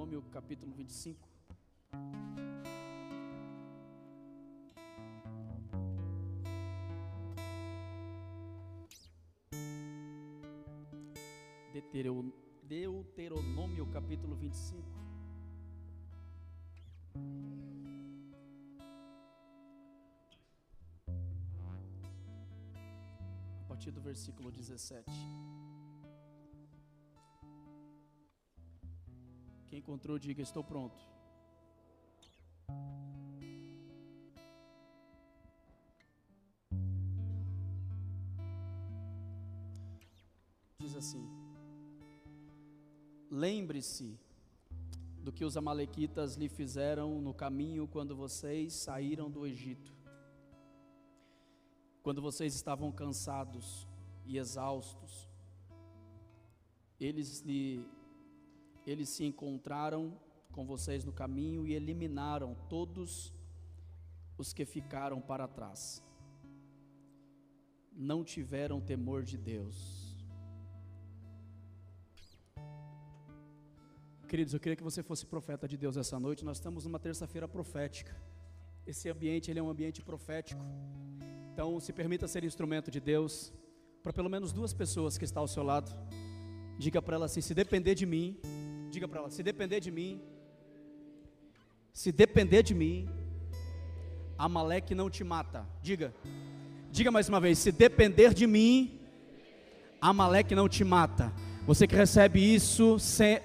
Deuteronômio capítulo 25. Deuteronômio capítulo 25. A partir do versículo 17. Quem encontrou, diga: estou pronto. Diz assim: lembre-se do que os amalequitas lhe fizeram no caminho quando vocês saíram do Egito, quando vocês estavam cansados e exaustos. Eles se encontraram com vocês no caminho e eliminaram todos os que ficaram para trás. Não tiveram temor de Deus. Queridos, eu queria que você fosse profeta de Deus essa noite. Nós estamos numa terça-feira profética. Esse ambiente, ele é um ambiente profético. Então, se permita ser instrumento de Deus para pelo menos duas pessoas que estão ao seu lado. Diga para ela assim: se depender de mim. Diga para ela: se depender de mim, Amaleque não te mata. Diga mais uma vez: se depender de mim, Amaleque não te mata. Você que recebe isso,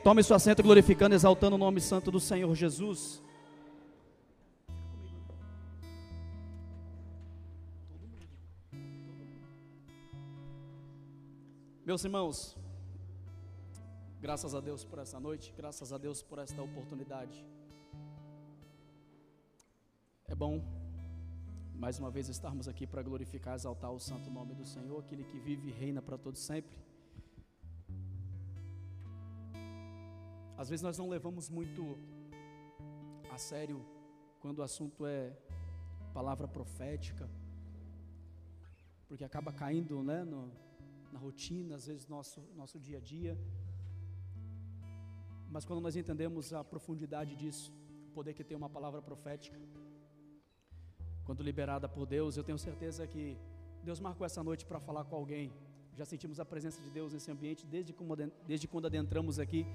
tome seu assento glorificando, exaltando o nome santo do Senhor Jesus. Meus irmãos, graças a Deus por essa noite, graças a Deus por esta oportunidade. É bom, mais uma vez, estarmos aqui para glorificar, exaltar o santo nome do Senhor, aquele que vive e reina para todos sempre. Às vezes nós não levamos muito a sério quando o assunto é palavra profética, porque acaba caindo, né, na rotina, às vezes nosso dia a dia. Mas quando nós entendemos a profundidade disso, o poder que tem uma palavra profética, quando liberada por Deus, eu tenho certeza que Deus marcou essa noite para falar com alguém. Já sentimos a presença de Deus nesse ambiente desde quando adentramos aqui.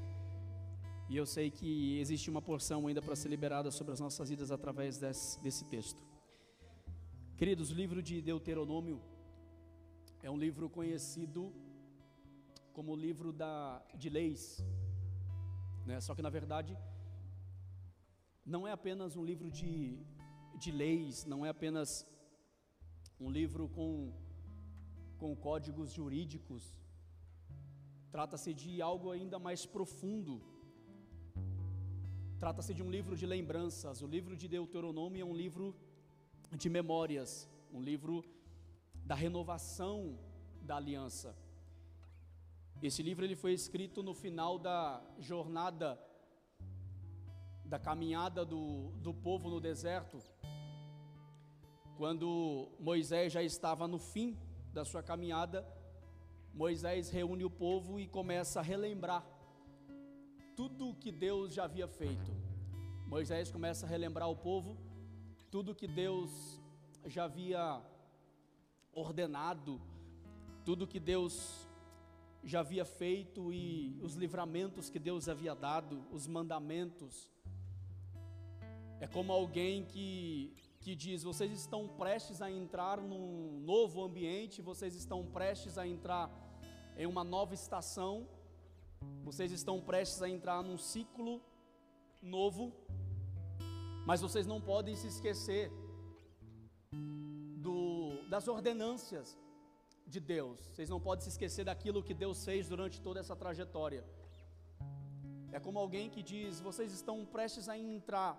E eu sei que existe uma porção ainda para ser liberada sobre as nossas vidas através desse texto. Queridos, o livro de Deuteronômio é um livro conhecido como o livro de leis, né? Só que na verdade não é apenas um livro de leis, não é apenas um livro com códigos jurídicos. Trata-se de algo ainda mais profundo. Trata-se de um livro de lembranças. O livro de Deuteronômio é um livro de memórias, um livro da renovação da aliança. Esse livro ele foi escrito no final da jornada, da caminhada do povo no deserto, quando Moisés já estava no fim da sua caminhada. Moisés reúne o povo e começa a relembrar tudo que Deus já havia feito. Moisés começa a relembrar o povo tudo que Deus já havia ordenado, tudo que Deus já havia feito e os livramentos que Deus havia dado, os mandamentos. É como alguém que diz: vocês estão prestes a entrar num novo ambiente, vocês estão prestes a entrar em uma nova estação, vocês estão prestes a entrar num ciclo novo, mas vocês não podem se esquecer das ordenâncias de Deus. Vocês não podem se esquecer daquilo que Deus fez durante toda essa trajetória. É como alguém que diz: vocês estão prestes a entrar,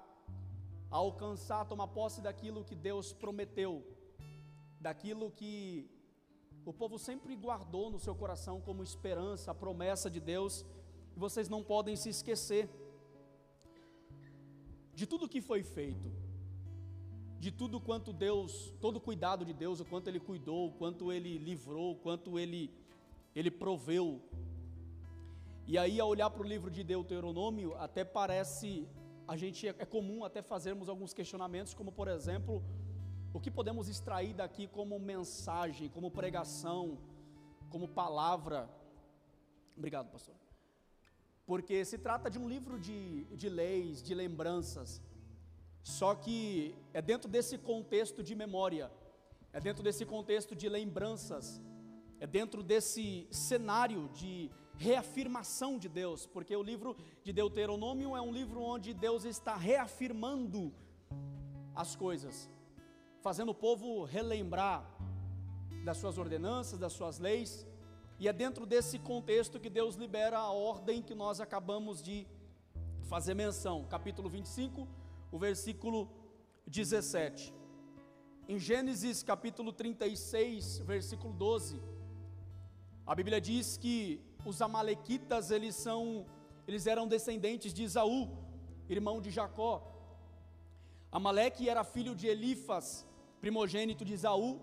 a alcançar, a tomar posse daquilo que Deus prometeu, daquilo que o povo sempre guardou no seu coração como esperança, a promessa de Deus. E vocês não podem se esquecer de tudo que foi feito, de tudo quanto Deus, todo o cuidado de Deus, o quanto Ele cuidou, o quanto Ele livrou, o quanto Ele proveu. E aí, ao olhar para o livro de Deuteronômio, até parece, é comum até fazermos alguns questionamentos, como por exemplo, o que podemos extrair daqui como mensagem, como pregação, como palavra. Obrigado, pastor. Porque se trata de um livro de leis, de lembranças, só que é dentro desse contexto de memória, é dentro desse contexto de lembranças, é dentro desse cenário de reafirmação de Deus, porque o livro de Deuteronômio é um livro onde Deus está reafirmando as coisas, fazendo o povo relembrar das suas ordenanças, das suas leis, e é dentro desse contexto que Deus libera a ordem que nós acabamos de fazer menção, capítulo 25, o versículo 17. Em Gênesis capítulo 36, versículo 12, a Bíblia diz que os amalequitas, eles eram descendentes de Esaú, irmão de Jacó. Amaleque era filho de Elifas, primogênito de Esaú,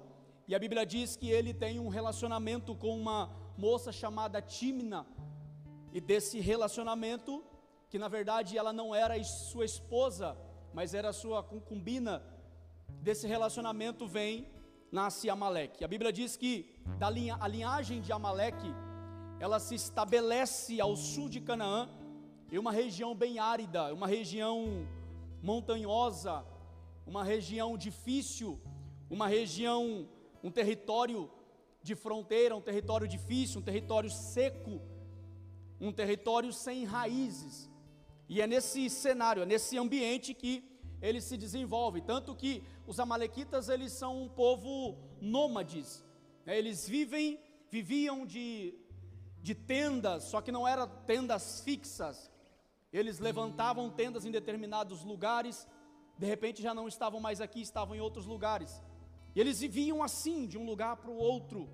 e a Bíblia diz que ele tem um relacionamento com uma moça chamada Tímna, e desse relacionamento, que na verdade ela não era sua esposa, mas era sua concubina, desse relacionamento nasce Amaleque. A Bíblia diz que a linhagem de Amaleque, ela se estabelece ao sul de Canaã, em uma região bem árida, uma região montanhosa, uma região difícil, uma região, um território de fronteira, um território difícil, um território seco, um território sem raízes. E é nesse cenário, é nesse ambiente que ele se desenvolve, tanto que os amalequitas, eles são um povo nômades, né? Eles viviam de tendas, só que não eram tendas fixas. Eles levantavam tendas em determinados lugares, de repente já não estavam mais aqui, estavam em outros lugares, e eles viviam assim, de um lugar para o outro.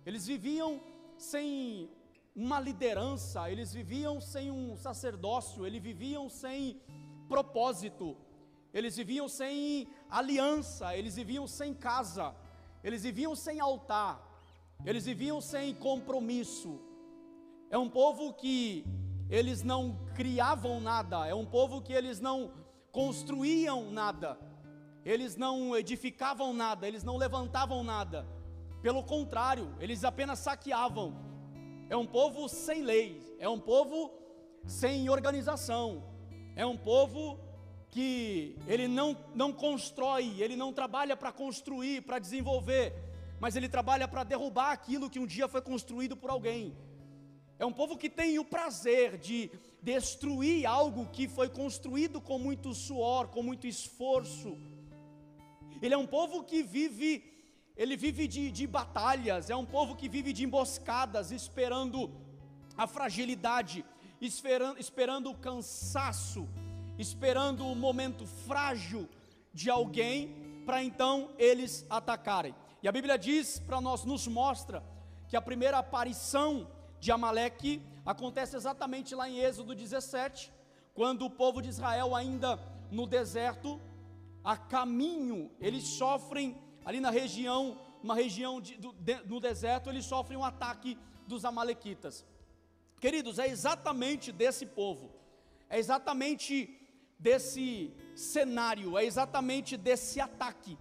Eles viviam sem uma liderança, eles viviam sem um sacerdócio, eles viviam sem propósito, eles viviam sem aliança, eles viviam sem casa, eles viviam sem altar, eles viviam sem compromisso. É um povo que eles não criavam nada, é um povo que eles não construíam nada, eles não edificavam nada, eles não levantavam nada, pelo contrário, eles apenas saqueavam. É um povo sem lei, é um povo sem organização, é um povo que ele não constrói, ele não trabalha para construir, para desenvolver, mas ele trabalha para derrubar aquilo que um dia foi construído por alguém. É um povo que tem o prazer de destruir algo que foi construído com muito suor, com muito esforço. Ele é um povo que vive de batalhas, é um povo que vive de emboscadas, esperando a fragilidade, esperando o cansaço, esperando o momento frágil de alguém, para então eles atacarem. E a Bíblia diz para nós, nos mostra, que a primeira aparição de Amaleque acontece exatamente lá em Êxodo 17, quando o povo de Israel ainda no deserto, a caminho, eles sofrem ali na região, no deserto, eles sofrem um ataque dos amalequitas. Queridos, é exatamente desse povo, é exatamente desse cenário, é exatamente desse ataque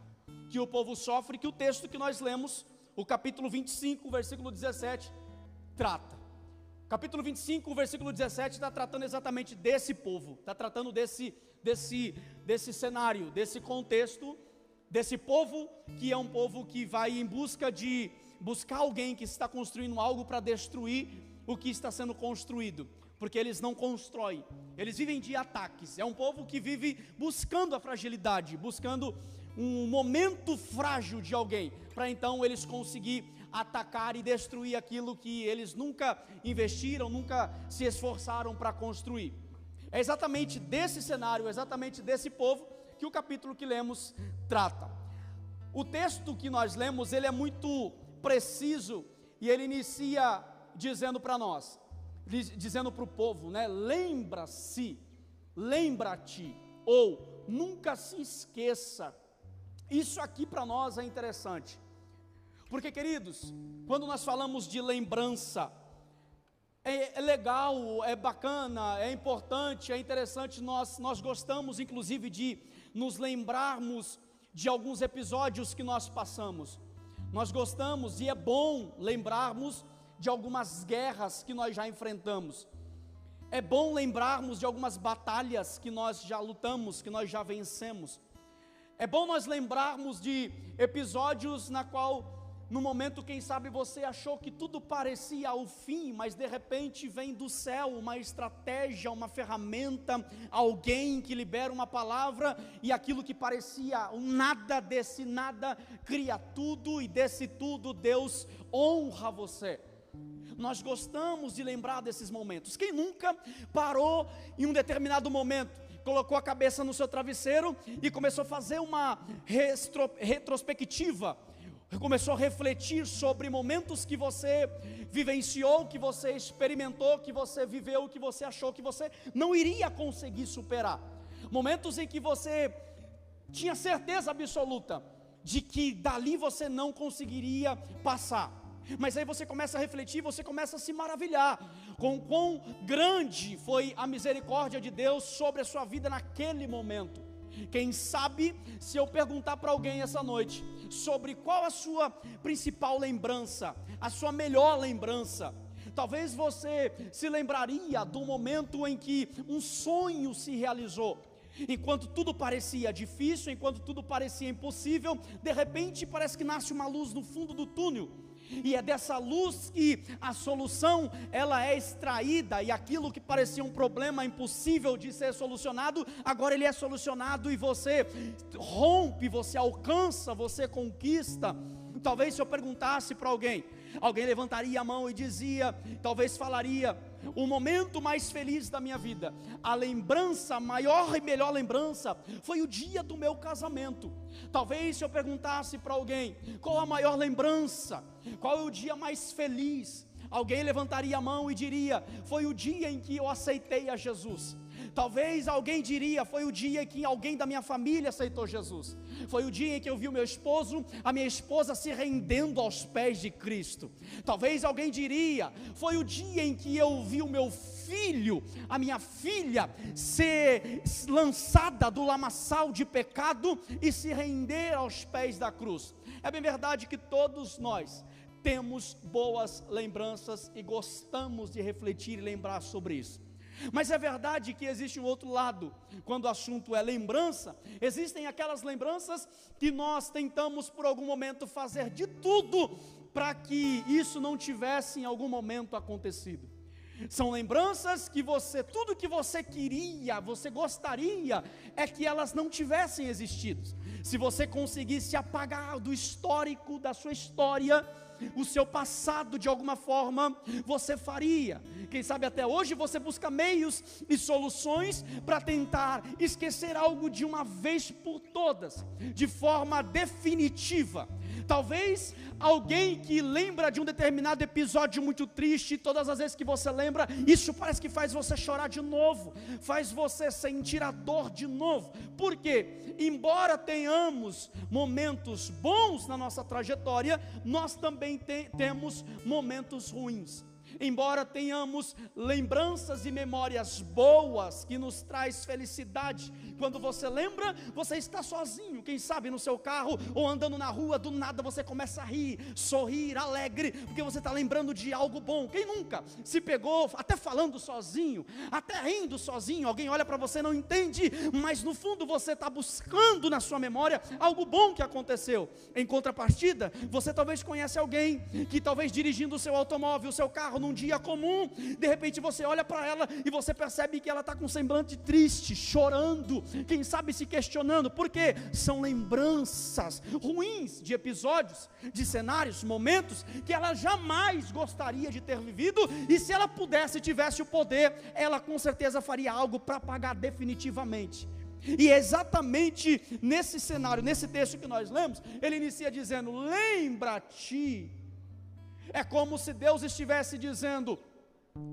que o povo sofre, que o texto que nós lemos, o capítulo 25, versículo 17, trata. Capítulo 25, versículo 17, está tratando exatamente desse povo, está tratando desse cenário, desse contexto, desse povo, que é um povo que vai em busca de buscar alguém que está construindo algo para destruir o que está sendo construído, porque eles não constroem, eles vivem de ataques. É um povo que vive buscando a fragilidade, buscando um momento frágil de alguém, para então eles conseguir atacar e destruir aquilo que eles nunca investiram, nunca se esforçaram para construir. É exatamente desse cenário, exatamente desse povo que o capítulo que lemos trata. O texto que nós lemos, ele é muito preciso, e ele inicia dizendo para nós, dizendo para o povo, né? Lembra-se, lembra-te, ou nunca se esqueça. Isso aqui para nós é interessante, porque, queridos, quando nós falamos de lembrança, É legal, é bacana, é importante, é interessante, nós gostamos inclusive de nos lembrarmos de alguns episódios que nós passamos. Nós gostamos e é bom lembrarmos de algumas guerras que nós já enfrentamos. É bom lembrarmos de algumas batalhas que nós já lutamos, que nós já vencemos. É bom nós lembrarmos de episódios na qual, no momento, quem sabe você achou que tudo parecia o fim, mas de repente vem do céu uma estratégia, uma ferramenta, alguém que libera uma palavra, e aquilo que parecia um nada, desse nada cria tudo, e desse tudo Deus honra você. Nós gostamos de lembrar desses momentos. Quem nunca parou em um determinado momento, colocou a cabeça no seu travesseiro e começou a fazer uma retrospectiva, começou a refletir sobre momentos que você vivenciou, que você experimentou, que você viveu, que você achou que você não iria conseguir superar, momentos em que você tinha certeza absoluta de que dali você não conseguiria passar, mas aí você começa a refletir, você começa a se maravilhar com quão grande foi a misericórdia de Deus sobre a sua vida naquele momento. Quem sabe, se eu perguntar para alguém essa noite sobre qual a sua principal lembrança, a sua melhor lembrança, talvez você se lembraria do momento em que um sonho se realizou. Enquanto tudo parecia difícil, enquanto tudo parecia impossível, de repente parece que nasce uma luz no fundo do túnel. E é dessa luz que a solução ela é extraída, e aquilo que parecia um problema impossível de ser solucionado, agora ele é solucionado, e você rompe, você alcança, você conquista. Talvez se eu perguntasse para alguém levantaria a mão e dizia, talvez falaria: o momento mais feliz da minha vida, a lembrança, a maior e melhor lembrança, foi o dia do meu casamento. Talvez se eu perguntasse para alguém, qual a maior lembrança, qual é o dia mais feliz, alguém levantaria a mão e diria, foi o dia em que eu aceitei a Jesus. Talvez alguém diria, foi o dia em que alguém da minha família aceitou Jesus. Foi o dia em que eu vi o meu esposo, a minha esposa se rendendo aos pés de Cristo. Talvez alguém diria, foi o dia em que eu vi o meu filho, a minha filha, ser lançada do lamaçal de pecado e se render aos pés da cruz. É bem verdade que todos nós temos boas lembranças e gostamos de refletir e lembrar sobre isso. Mas é verdade que existe um outro lado, quando o assunto é lembrança. Existem aquelas lembranças que nós tentamos por algum momento fazer de tudo para que isso não tivesse em algum momento acontecido. São lembranças que tudo que você queria, você gostaria, é que elas não tivessem existido. Se você conseguisse apagar do histórico, da sua história, o seu passado de alguma forma, você faria. Quem sabe até hoje você busca meios e soluções para tentar esquecer algo de uma vez por todas, de forma definitiva. Talvez alguém que lembra de um determinado episódio muito triste, todas as vezes que você lembra, isso parece que faz você chorar de novo, faz você sentir a dor de novo. Por quê? Embora tenhamos momentos bons na nossa trajetória, nós também temos momentos ruins. Embora tenhamos lembranças e memórias boas que nos traz felicidade, quando você lembra, você está sozinho, quem sabe no seu carro ou andando na rua, do nada você começa a rir, sorrir, alegre, porque você está lembrando de algo bom. Quem nunca se pegou até falando sozinho, até rindo sozinho? Alguém olha para você, não entende, mas no fundo você está buscando na sua memória algo bom que aconteceu. Em contrapartida, você talvez conhece alguém que talvez dirigindo o seu automóvel, o seu carro num dia comum, de repente você olha para ela e você percebe que ela está com um semblante triste, chorando, quem sabe se questionando, porque são lembranças ruins de episódios, de cenários, momentos que ela jamais gostaria de ter vivido, e se ela pudesse, tivesse o poder, ela com certeza faria algo para apagar definitivamente. E é exatamente nesse cenário, nesse texto que nós lemos, ele inicia dizendo: lembra-te. É como se Deus estivesse dizendo: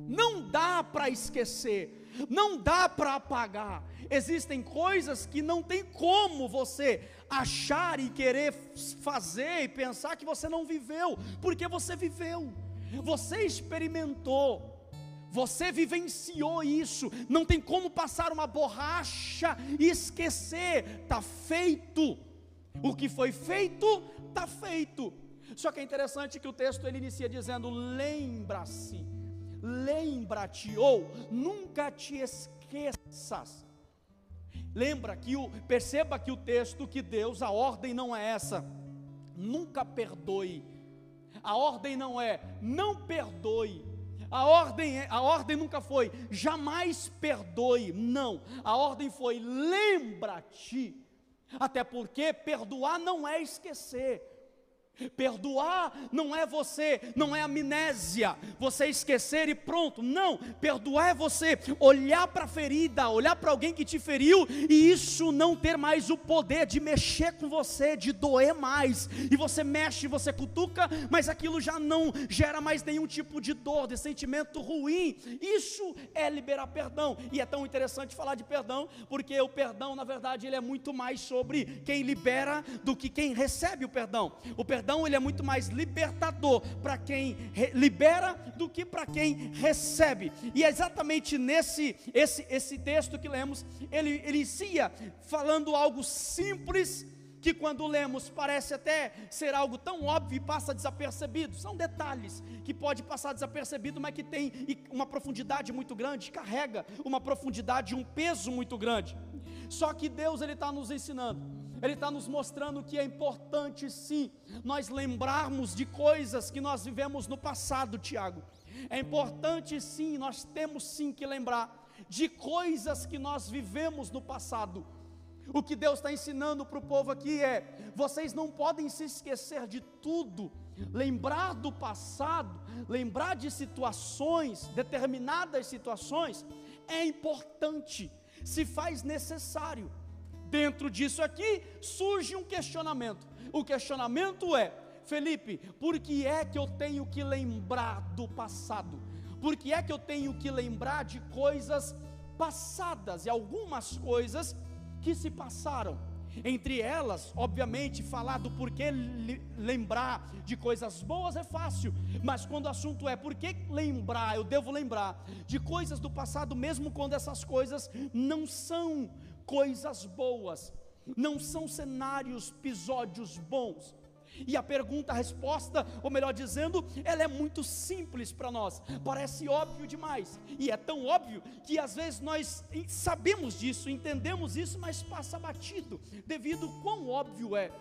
não dá para esquecer, não dá para apagar. Existem coisas que não tem como você achar e querer fazer e pensar que você não viveu, porque você viveu, você experimentou. Você vivenciou isso, não tem como passar uma borracha e esquecer, está feito. O que foi feito, está feito. Só que é interessante que o texto ele inicia dizendo: lembra-se, lembra-te, ou nunca te esqueças. Perceba que o texto, que Deus, a ordem não é essa, nunca perdoe. A ordem não é, não perdoe. A ordem nunca foi, jamais perdoe. Não, a ordem foi, lembra-te. Até porque perdoar não é esquecer. Perdoar não é amnésia, você esquecer e pronto. Não, perdoar é você olhar para a ferida, olhar para alguém que te feriu, e isso não ter mais o poder de mexer com você, de doer mais. E você mexe, você cutuca, mas aquilo já não gera mais nenhum tipo de dor, de sentimento ruim. Isso é liberar perdão. E é tão interessante falar de perdão, porque o perdão, na verdade, ele é muito mais sobre quem libera do que quem recebe o perdão. O perdão ele é muito mais libertador para quem libera do que para quem recebe. E é exatamente esse texto que lemos, ele inicia falando algo simples, que quando lemos parece até ser algo tão óbvio e passa desapercebido. São detalhes que pode passar desapercebido, mas que tem uma profundidade muito grande, carrega uma profundidade, um peso muito grande. Só que Deus ele está nos ensinando, Ele está nos mostrando que é importante sim, nós lembrarmos de coisas que nós vivemos no passado, Tiago. É importante sim, nós temos sim que lembrar de coisas que nós vivemos no passado. O que Deus está ensinando para o povo aqui é: vocês não podem se esquecer de tudo. Lembrar do passado, lembrar de situações, determinadas situações, é importante, se faz necessário. Dentro disso aqui surge um questionamento. O questionamento é: Felipe, por que é que eu tenho que lembrar do passado? Por que é que eu tenho que lembrar de coisas passadas e algumas coisas que se passaram? Entre elas, obviamente, falar do porquê lembrar de coisas boas é fácil, mas quando o assunto é por que lembrar, eu devo lembrar de coisas do passado, mesmo quando essas coisas não são coisas boas, não são cenários, episódios bons. E a pergunta, a resposta, ou melhor dizendo, ela é muito simples para nós, parece óbvio demais, e é tão óbvio que às vezes nós sabemos disso, entendemos isso, mas passa batido, devido ao quão óbvio é.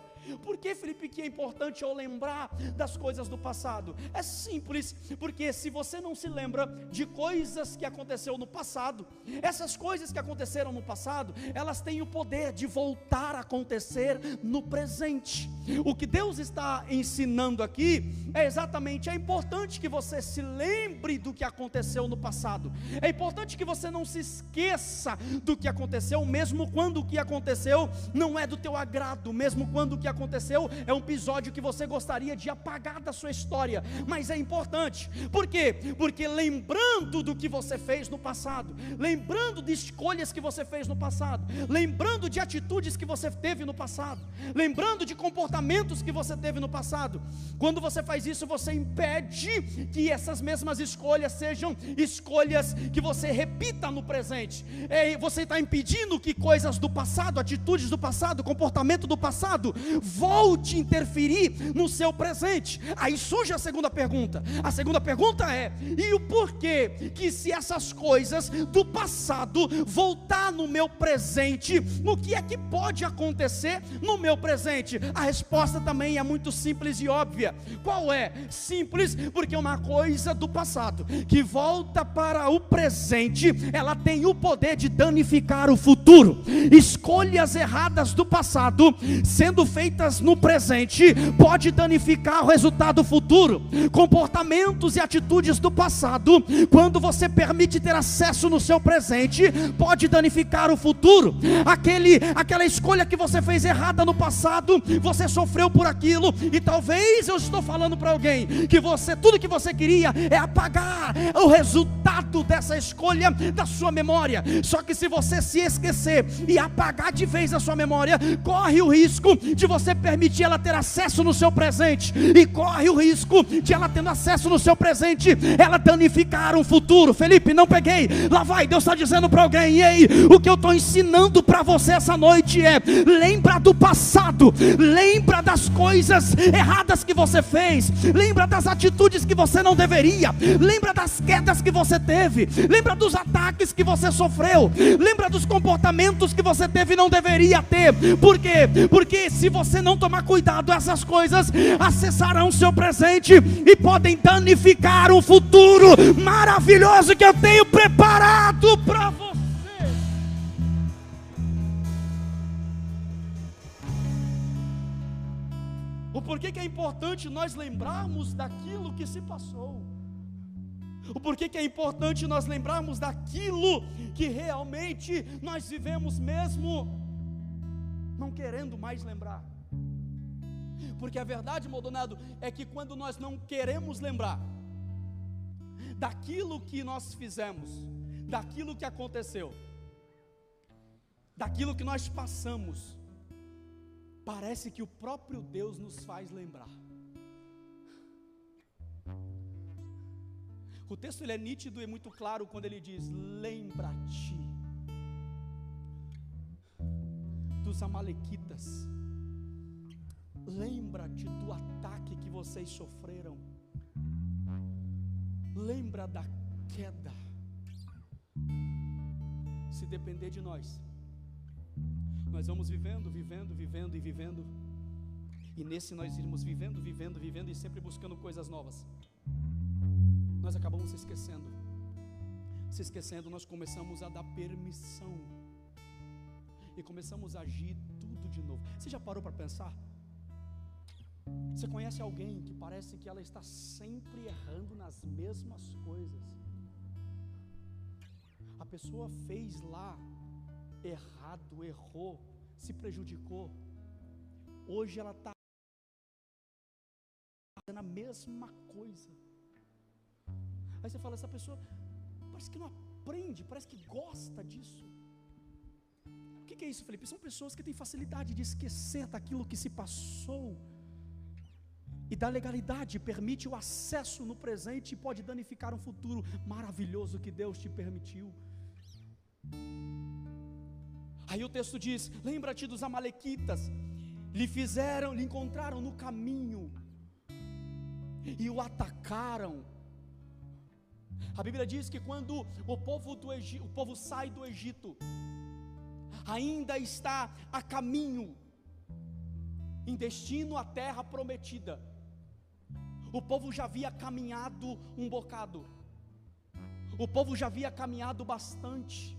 Por que, Felipe, que é importante eu lembrar das coisas do passado? É simples, porque se você não se lembra de coisas que aconteceu no passado, essas coisas que aconteceram no passado, elas têm o poder de voltar a acontecer no presente. O que Deus está ensinando aqui é exatamente: é importante que você se lembre do que aconteceu no passado, é importante que você não se esqueça do que aconteceu, mesmo quando o que aconteceu não é do teu agrado, mesmo quando o que aconteceu é um episódio que você gostaria de apagar da sua história, mas é importante. Por quê? Porque lembrando do que você fez no passado, lembrando de escolhas que você fez no passado, lembrando de atitudes que você teve no passado, lembrando de comportamentos que você teve no passado, quando você faz isso, você impede que essas mesmas escolhas sejam escolhas que você repita no presente. Você está impedindo que coisas do passado, atitudes do passado, comportamento do passado volte a interferir no seu presente. Aí surge a segunda pergunta. A segunda pergunta é: e o porquê que, se essas coisas do passado voltar no meu presente, o que é que pode acontecer no meu presente? A resposta também é muito simples e óbvia. Qual é? Simples, porque uma coisa do passado que volta para o presente, ela tem o poder de danificar o futuro. Escolhas erradas do passado sendo feitas no presente pode danificar o resultado futuro. Comportamentos e atitudes do passado, quando você permite ter acesso no seu presente, pode danificar o futuro. Aquela escolha que você fez errada no passado, você sofreu por aquilo, e talvez eu estou falando para alguém que tudo que você queria é apagar o resultado dessa escolha da sua memória. Só que se você se esquecer e apagar de vez a sua memória, corre o risco de você você permitir ela ter acesso no seu presente, e corre o risco de ela tendo acesso no seu presente, ela danificar um futuro. Felipe, não peguei, lá vai, Deus está dizendo para alguém, e aí, o que eu estou ensinando para você essa noite é, lembra do passado, lembra das coisas erradas que você fez, lembra das atitudes que você não deveria, lembra das quedas que você teve, lembra dos ataques que você sofreu, lembra dos comportamentos que você teve e não deveria ter. Por quê? Porque se você não tomar cuidado, essas coisas acessarão o seu presente e podem danificar o futuro maravilhoso que eu tenho preparado para você. O porquê que é importante nós lembrarmos daquilo que se passou. O porquê que é importante nós lembrarmos daquilo que realmente nós vivemos mesmo não querendo mais lembrar. Porque a verdade, Maldonado, é que quando nós não queremos lembrar daquilo que nós fizemos, daquilo que aconteceu, daquilo que nós passamos, parece que o próprio Deus nos faz lembrar. O texto ele é nítido e muito claro quando ele diz: lembra-te dos amalequitas, lembra-te do ataque que vocês sofreram, lembra da queda. Se depender de nós vamos vivendo, e nesse nós irmos vivendo e sempre buscando coisas novas, nós acabamos se esquecendo, nós começamos a dar permissão, e começamos a agir tudo de novo. Você já parou para pensar? Você conhece alguém que parece que ela está sempre errando nas mesmas coisas? A pessoa fez lá errado, errou, se prejudicou, hoje ela está fazendo a mesma coisa. Aí você fala, essa pessoa parece que não aprende, parece que gosta disso. O que é isso, Felipe? São pessoas que têm facilidade de esquecer daquilo que se passou, e da legalidade permite o acesso no presente e pode danificar um futuro maravilhoso que Deus te permitiu. Aí o texto diz: lembra-te dos amalequitas, lhe encontraram no caminho e o atacaram. A Bíblia diz que quando o povo sai do Egito, ainda está a caminho, em destino à terra prometida, o povo já havia caminhado um bocado, o povo já havia caminhado bastante,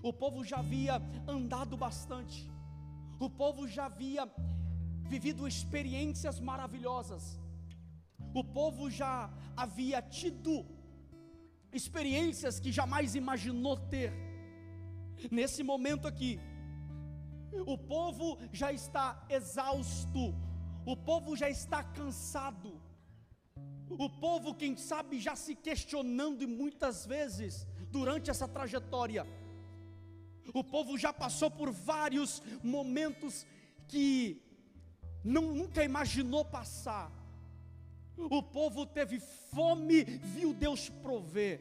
o povo já havia andado bastante, o povo já havia vivido experiências maravilhosas, o povo já havia tido experiências que jamais imaginou ter. Nesse momento aqui, o povo já está exausto, o povo já está cansado, o povo, quem sabe, já se questionando, e muitas vezes durante essa trajetória, o povo já passou por vários momentos que nunca imaginou passar. O povo teve fome, viu Deus prover.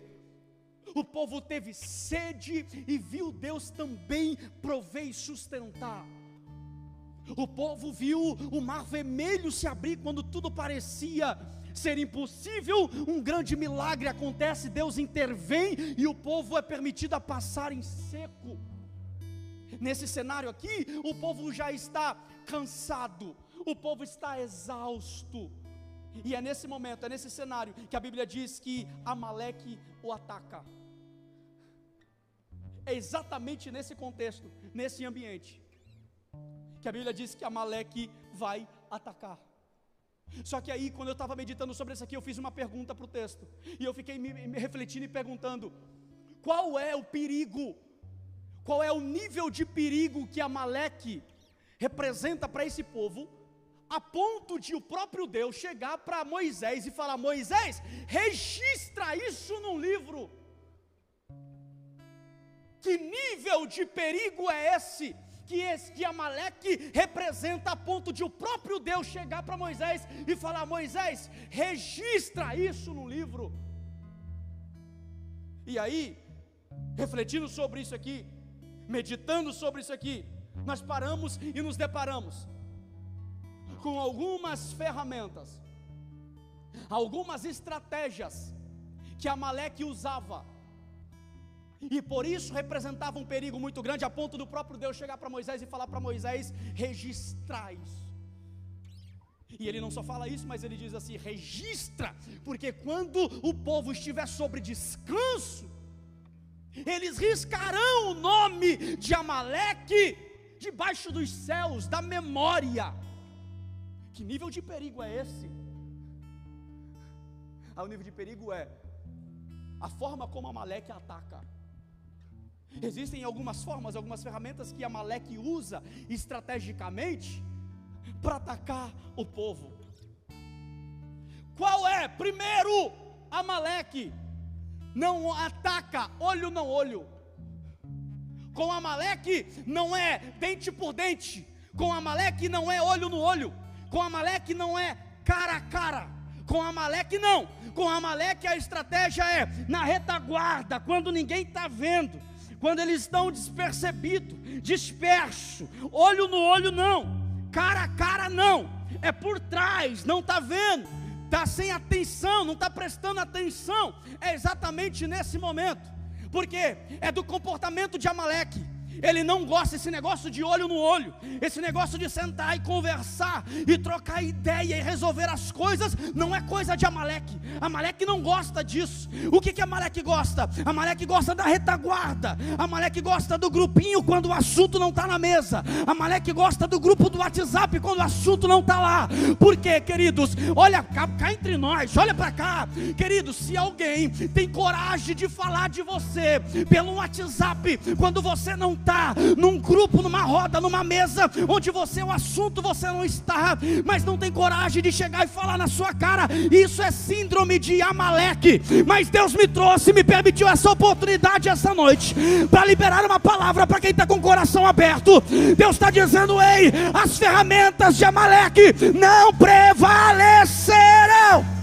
O povo teve sede e viu Deus também prover e sustentar. O povo viu o mar vermelho se abrir quando tudo parecia ser impossível. Um grande milagre acontece, Deus intervém e o povo é permitido a passar em seco. Nesse cenário aqui, o povo já está cansado, o povo está exausto. E é nesse momento, é nesse cenário que a Bíblia diz que Amaleque o ataca. É exatamente nesse contexto, nesse ambiente, que a Bíblia diz que Amaleque vai atacar. Só que aí, quando eu estava meditando sobre isso aqui, eu fiz uma pergunta para o texto, e eu fiquei me refletindo e perguntando: qual é o perigo, qual é o nível de perigo que Amaleque representa para esse povo, a ponto de o próprio Deus chegar para Moisés e falar: Moisés, registra isso num livro. Que nível de perigo é esse que Amaleque representa, a ponto de o próprio Deus chegar para Moisés e falar: Moisés, registra isso no livro. E aí, refletindo sobre isso aqui, meditando sobre isso aqui, nós paramos e nos deparamos com algumas ferramentas, algumas estratégias que Amaleque usava, e por isso representava um perigo muito grande, a ponto do próprio Deus chegar para Moisés e falar para Moisés: registrar isso. E ele não só fala isso, mas ele diz assim: registra, porque quando o povo estiver sobre descanso, eles riscarão o nome de Amaleque debaixo dos céus, da memória. Que nível de perigo é esse? O nível de perigo é a forma como Amaleque ataca. Existem algumas formas, algumas ferramentas que Amaleque usa estrategicamente para atacar o povo. Qual é? Primeiro, Amaleque não ataca olho no olho. Com Amaleque não é dente por dente. Com Amaleque não é olho no olho. Com Amaleque não é cara a cara. Com Amaleque não. Com Amaleque a estratégia é na retaguarda, quando ninguém está vendo, quando eles estão despercebidos, dispersos, olho no olho não, cara a cara não, é por trás, não está vendo, está sem atenção, não está prestando atenção. É exatamente nesse momento, porque é do comportamento de Amaleque. Ele não gosta desse negócio de olho no olho, esse negócio de sentar e conversar e trocar ideia e resolver as coisas, não é coisa de Amaleque. Amaleque não gosta disso. O que Amaleque gosta? Amaleque gosta da retaguarda. Amaleque gosta do grupinho quando o assunto não está na mesa. Amaleque gosta do grupo do WhatsApp quando o assunto não está lá. Por quê, queridos? Olha cá entre nós, olha para cá, queridos. Se alguém tem coragem de falar de você pelo WhatsApp, quando você não está num grupo, numa roda, numa mesa, onde o assunto você não está, mas não tem coragem de chegar e falar na sua cara, isso é síndrome de Amaleque. Mas Deus me trouxe, me permitiu essa oportunidade essa noite, para liberar uma palavra para quem está com o coração aberto. Deus está dizendo: ei, as ferramentas de Amaleque não prevalecerão.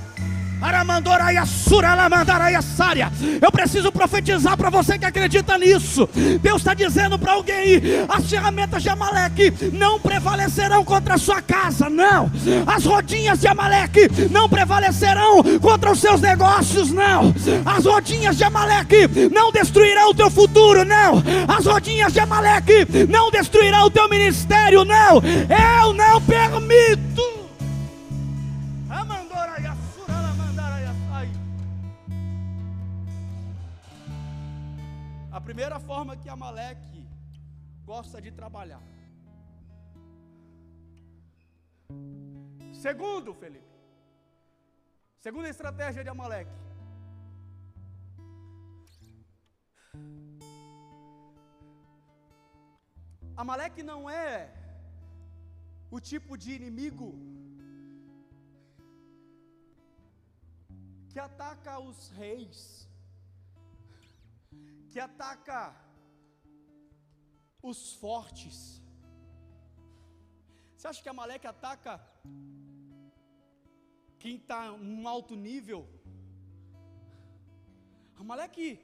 Eu preciso profetizar para você que acredita nisso. Deus está dizendo para alguém: as ferramentas de Amaleque não prevalecerão contra a sua casa, não. As rodinhas de Amaleque não prevalecerão contra os seus negócios, não. As rodinhas de Amaleque não destruirão o teu futuro, não. As rodinhas de Amaleque não destruirão o teu ministério, não. Eu não permito. A primeira forma que Amaleque gosta de trabalhar. Segundo, Felipe, segunda estratégia de Amaleque: Amaleque não é o tipo de inimigo que ataca os reis, que ataca os fortes. Você acha que Amaleque ataca quem está num alto nível? Amaleque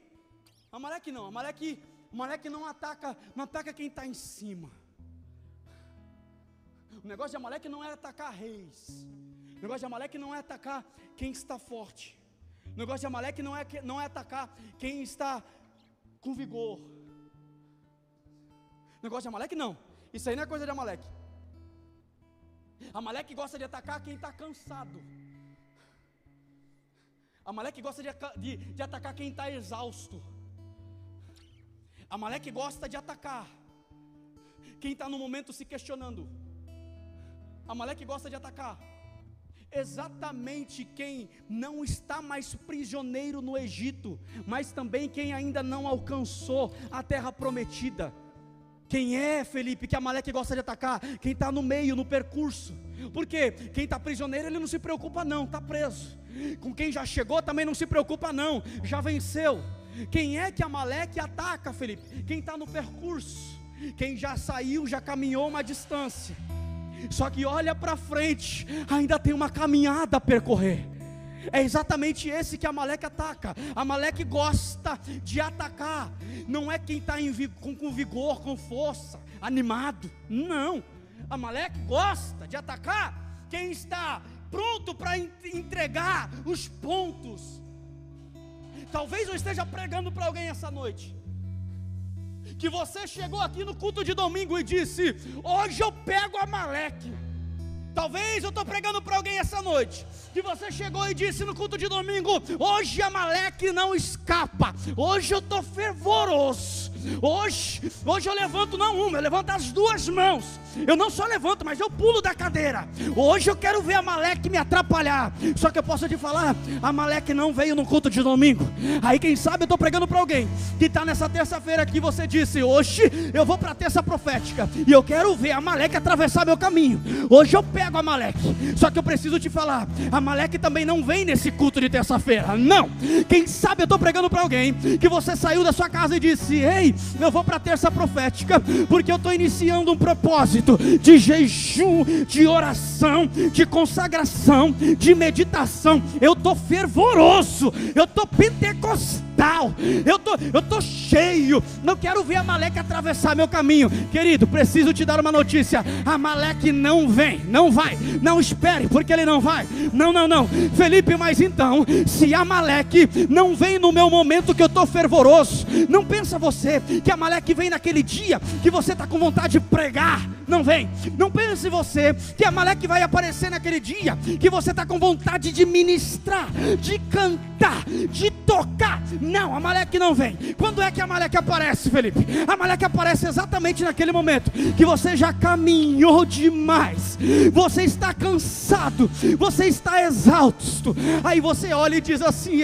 não ataca quem está em cima. O negócio de Amaleque não é atacar reis. O negócio de Amaleque não é atacar quem está forte. O negócio de Amaleque não é atacar quem está com vigor. Negócio de Amaleque não. Isso aí não é coisa de Amaleque. Amaleque gosta de atacar quem está cansado. Amaleque gosta de atacar quem está exausto. Amaleque gosta de atacar quem está no momento se questionando. Amaleque gosta de atacar exatamente quem não está mais prisioneiro no Egito, mas também quem ainda não alcançou a terra prometida. Quem é, Felipe, que Amaleque gosta de atacar? Quem está no meio, no percurso. Porque quem está prisioneiro, ele não se preocupa não, está preso. Com quem já chegou também não se preocupa não, já venceu. Quem é que Amaleque ataca, Felipe? Quem está no percurso. Quem já saiu, já caminhou uma distância, só que olha para frente, ainda tem uma caminhada a percorrer. É exatamente esse que Amaleque ataca. Amaleque gosta de atacar. Não é quem está com vigor, com força, animado. Não. Amaleque gosta de atacar quem está pronto para entregar os pontos. Talvez eu esteja pregando para alguém essa noite, que você chegou aqui no culto de domingo e disse: hoje eu pego Amaleque. Talvez eu estou pregando para alguém essa noite, que você chegou e disse no culto de domingo: hoje Amaleque não escapa, hoje eu estou fervoroso, hoje eu levanto não uma, eu levanto as duas mãos, eu não só levanto, mas eu pulo da cadeira, hoje eu quero ver Amaleque me atrapalhar. Só que eu posso te falar, Amaleque não veio no culto de domingo. Aí quem sabe eu estou pregando para alguém que está nessa terça-feira aqui, você disse: hoje eu vou para a terça profética, e eu quero ver Amaleque atravessar meu caminho, hoje eu pego Amaleque. Só que eu preciso te falar, Amaleque também não vem nesse culto de terça-feira, não. Quem sabe eu estou pregando para alguém que você saiu da sua casa e disse: ei, eu vou para a terça profética, porque eu estou iniciando um propósito de jejum, de oração, de consagração, de meditação. Eu estou fervoroso, eu estou pentecostal, eu estou cheio, não quero ver Amaleque atravessar meu caminho. Querido, preciso te dar uma notícia: Amaleque não vem, não vai, não espere, porque ele não vai. Não, Felipe, mas então, se Amaleque não vem no meu momento que eu estou fervoroso, não pensa você que Amaleque vem naquele dia que você está com vontade de pregar. Não vem. Não pense você que Amaleque vai aparecer naquele dia que você está com vontade de ministrar, de cantar, de tocar. Não, Amaleque não vem. Quando é que Amaleque aparece, Felipe? Amaleque aparece exatamente naquele momento que você já caminhou demais, você está cansado, você está exausto. Aí você olha e diz assim: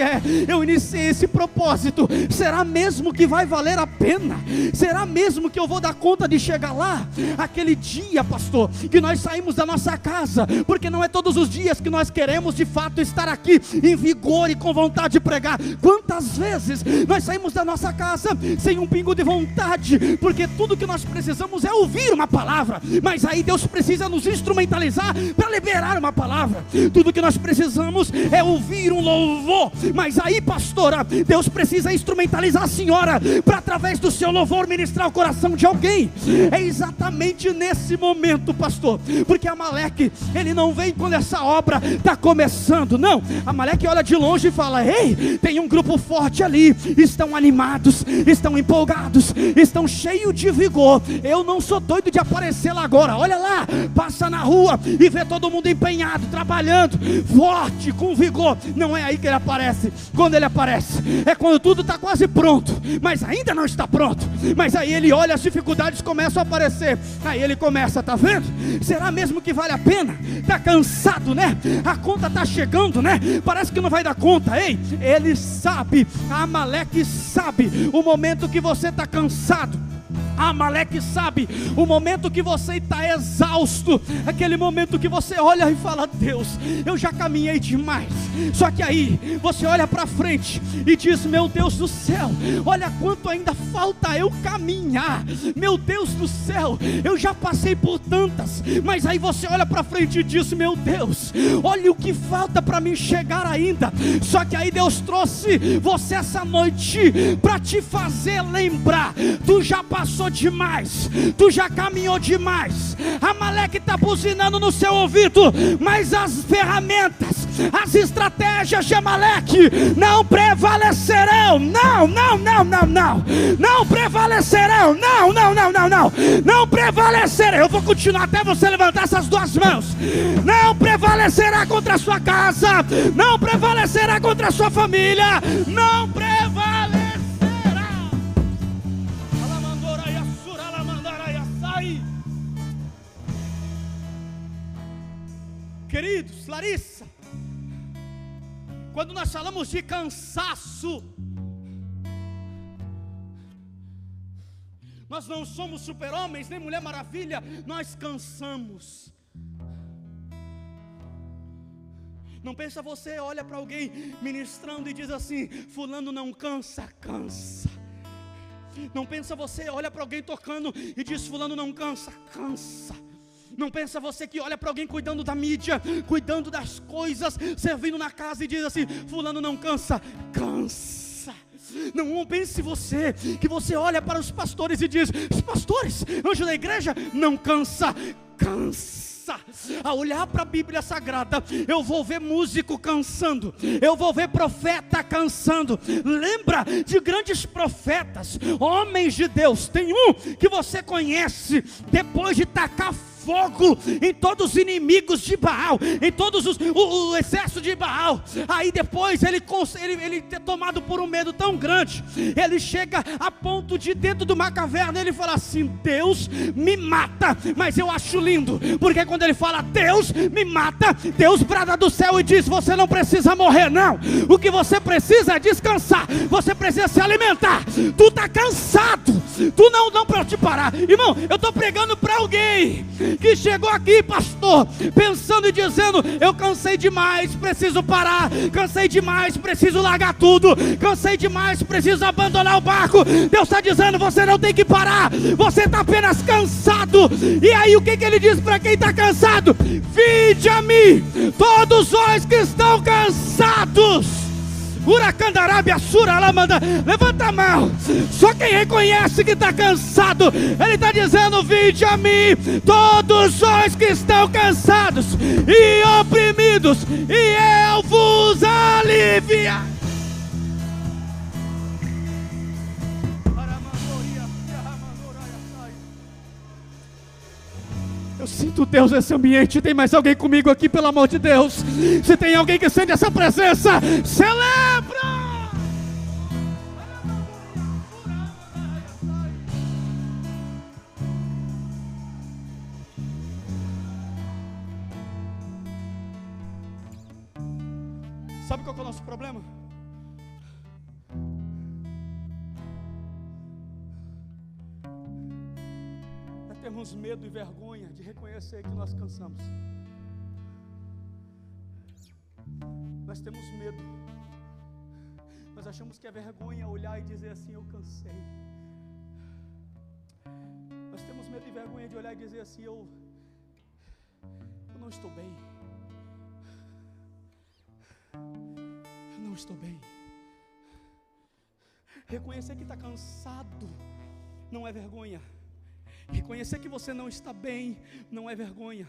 eu iniciei esse propósito, será mesmo que vai valer a pena? Será mesmo que eu vou dar conta de chegar lá? Aquele dia, pastor, que nós saímos da nossa casa, porque não é todos os dias que nós queremos de fato estar aqui em vigor e com vontade de pregar. Quantas vezes nós saímos da nossa casa sem um pingo de vontade, porque tudo que nós precisamos é ouvir uma palavra, mas aí Deus precisa nos instrumentalizar para liberar uma palavra. Tudo que nós precisamos é ouvir um louvor, mas aí, pastora, Deus precisa instrumentalizar a senhora para, através do seu louvor, ministrar o coração de alguém. É exatamente nesse momento, pastor, porque Amaleque, ele não vem quando essa obra está começando, não. Amaleque olha de longe e fala: ei, tem um grupo forte ali, estão animados, estão empolgados, estão cheios de vigor. Eu não sou doido de aparecer lá agora. Olha lá, passa na rua e vê todo mundo empenhado, trabalhando, forte, com vigor. Não é aí que ele aparece. Quando ele aparece é quando tudo está quase pronto, mas ainda não está pronto. Mas aí ele olha, as dificuldades começam a aparecer. Aí ele começa: tá vendo? Será mesmo que vale a pena? Tá cansado, né? A conta tá chegando, né? Parece que não vai dar conta. Ei, ele sabe, Amaleque sabe o momento que você está cansado. Amaleque sabe o momento que você está exausto, aquele momento que você olha e fala: Deus, eu já caminhei demais. Só que aí você olha para frente e diz: meu Deus do céu, olha quanto ainda falta eu caminhar. Meu Deus do céu, eu já passei por tantas. Mas aí você olha para frente e diz: meu Deus, olha o que falta para mim chegar ainda. Só que aí Deus trouxe você essa noite para te fazer lembrar: tu já passou demais, tu já caminhou demais. Amaleque está buzinando no seu ouvido, mas as ferramentas, as estratégias de Amaleque não prevalecerão. Não prevalecerão. Não prevalecerão. Eu vou continuar até você levantar essas duas mãos. Não prevalecerá contra a sua casa, não prevalecerá contra a sua família, não prevalecerá. Queridos, Larissa, quando nós falamos de cansaço, nós não somos super-homens nem Mulher Maravilha, nós cansamos. Não pensa você, olha para alguém ministrando e diz assim: fulano não cansa, cansa. Não pensa você, olha para alguém tocando e diz: fulano não cansa. Cansa. Não pensa você que olha para alguém cuidando da mídia, cuidando das coisas, servindo na casa e diz assim: fulano não cansa. Cansa. Não pense você, que você olha para os pastores e diz: os pastores, anjo da igreja, não cansa. Cansa. A olhar para a Bíblia Sagrada, eu vou ver músico cansando, eu vou ver profeta cansando. Lembra de grandes profetas, homens de Deus. Tem um que você conhece, depois de tacar fogo em todos os inimigos de Baal, em todos o exército de Baal, aí depois ele é tomado por um medo tão grande, ele chega a ponto de, dentro de uma caverna, ele fala assim: Deus me mata, mas eu acho lindo, porque quando ele fala Deus me mata, Deus brada do céu e diz: você não precisa morrer não, o que você precisa é descansar, você precisa se alimentar, tu está cansado, tu não para te parar. Irmão, eu estou pregando para alguém que chegou aqui, pastor, pensando e dizendo: eu cansei demais, preciso parar, cansei demais, preciso largar tudo, cansei demais, preciso abandonar o barco. Deus está dizendo: você não tem que parar, você está apenas cansado. E aí o que ele diz para quem está cansado? Vinde a mim, todos vós que estão cansados. Uracandarábia, Suralamanda, levanta a mão. Só quem reconhece que está cansado, ele está dizendo: vinde a mim, todos vós que estão cansados e oprimidos, e eu vos aliviarei. Eu sinto Deus nesse ambiente. Tem mais alguém comigo aqui, pelo amor de Deus? Se tem alguém que sente essa presença, celebra! Sabe qual é o nosso problema? Temos medo e vergonha de reconhecer que nós cansamos. Nós temos medo. Nós achamos que é vergonha olhar e dizer assim: eu cansei. Nós temos medo e vergonha de olhar e dizer assim: eu não estou bem. Eu não estou bem. Reconhecer que está cansado não é vergonha. Reconhecer que você não está bem não é vergonha.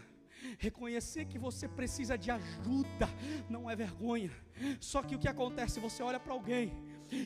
Reconhecer que você precisa de ajuda não é vergonha. Só que o que acontece? Você olha para alguém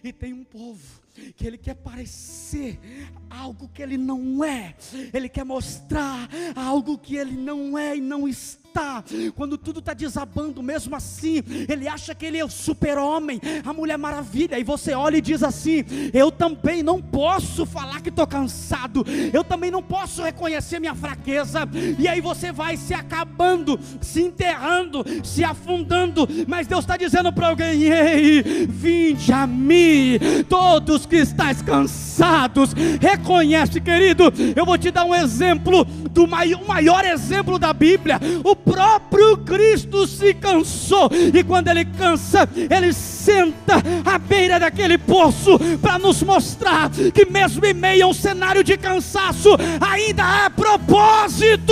e tem um povo que ele quer parecer algo que ele não é. Ele quer mostrar algo que ele não é e não está. Quando tudo está desabando, mesmo assim ele acha que ele é o super-homem, a Mulher Maravilha. E você olha e diz assim: eu também não posso falar que estou cansado, eu também não posso reconhecer minha fraqueza. E aí você vai se acabando, se enterrando, se afundando. Mas Deus está dizendo para alguém: ei, vinde a mim, todos que estáis cansados. Reconhece, querido. Eu vou te dar um exemplo, o maior exemplo da Bíblia. O próprio Cristo se cansou, e quando ele cansa, ele senta à beira daquele poço, para nos mostrar que mesmo em meio a um cenário de cansaço, ainda há propósito.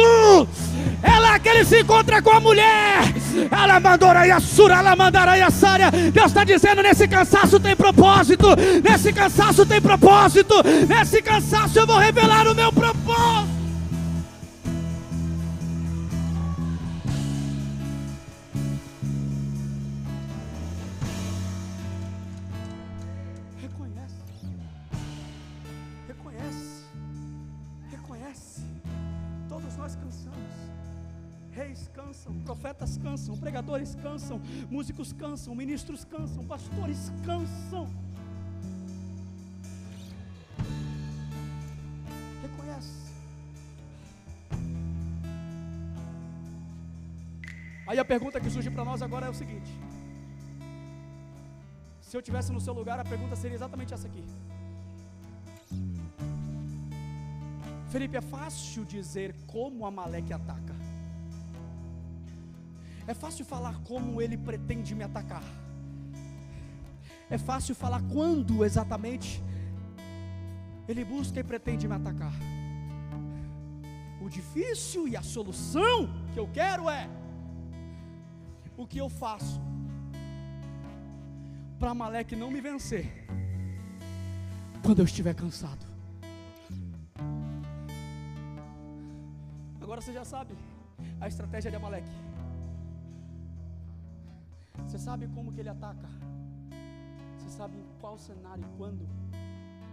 É lá que ele se encontra com a mulher. Ela mandou a Sura, ela mandará a Sária. Deus está dizendo: nesse cansaço tem propósito, nesse cansaço tem propósito, nesse cansaço eu vou revelar o meu propósito. Reis cansam, profetas cansam, pregadores cansam, músicos cansam, ministros cansam, pastores cansam. Reconhece. Aí a pergunta que surge para nós agora é o seguinte: se eu estivesse no seu lugar, a pergunta seria exatamente essa aqui. Felipe, é fácil dizer como Amaleque ataca. É fácil falar como ele pretende me atacar. É fácil falar quando exatamente ele busca e pretende me atacar. O difícil e a solução que eu quero é: o que eu faço para Amaleque não me vencer quando eu estiver cansado? Agora você já sabe a estratégia de Amaleque. Você sabe como que ele ataca. Você sabe em qual cenário e quando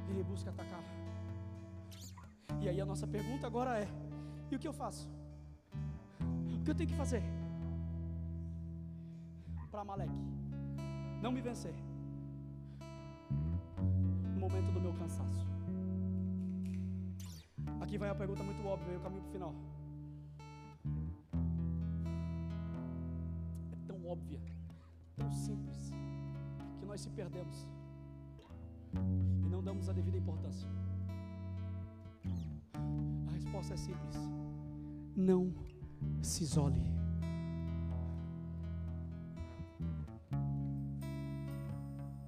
ele busca atacar. E aí a nossa pergunta agora é: e o que eu faço? O que eu tenho que fazer para Amaleque não me vencer no momento do meu cansaço? Aqui vai a pergunta muito óbvia, vem o caminho para o final. É tão óbvia, tão simples, que nós se perdemos e não damos a devida importância. A resposta é simples: não se isole.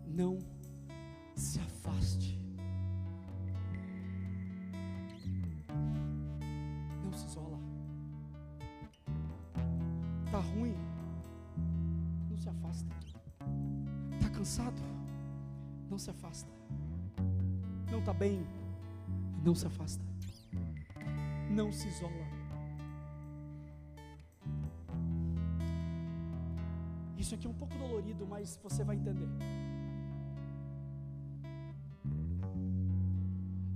Não se afaste. Não se isola. Tá ruim? Não se afasta. Tá cansado? Não se afasta. Não tá bem? Não se afasta. Não se isola. Isso aqui é um pouco dolorido, mas você vai entender.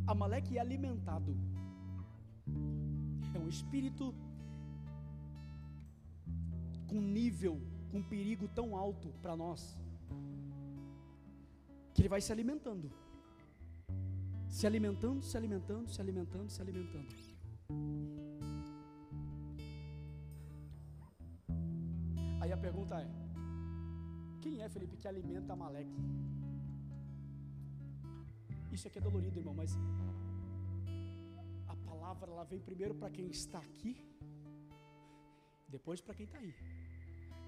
Amaleque é alimentado. É um espírito com nível, com perigo tão alto para nós, que ele vai se alimentando. Se alimentando, se alimentando, se alimentando, se alimentando. Aí a pergunta é: quem é, Felipe, que alimenta Amaleque? Isso aqui é dolorido, irmão, mas a palavra ela vem primeiro para quem está aqui, depois para quem está aí.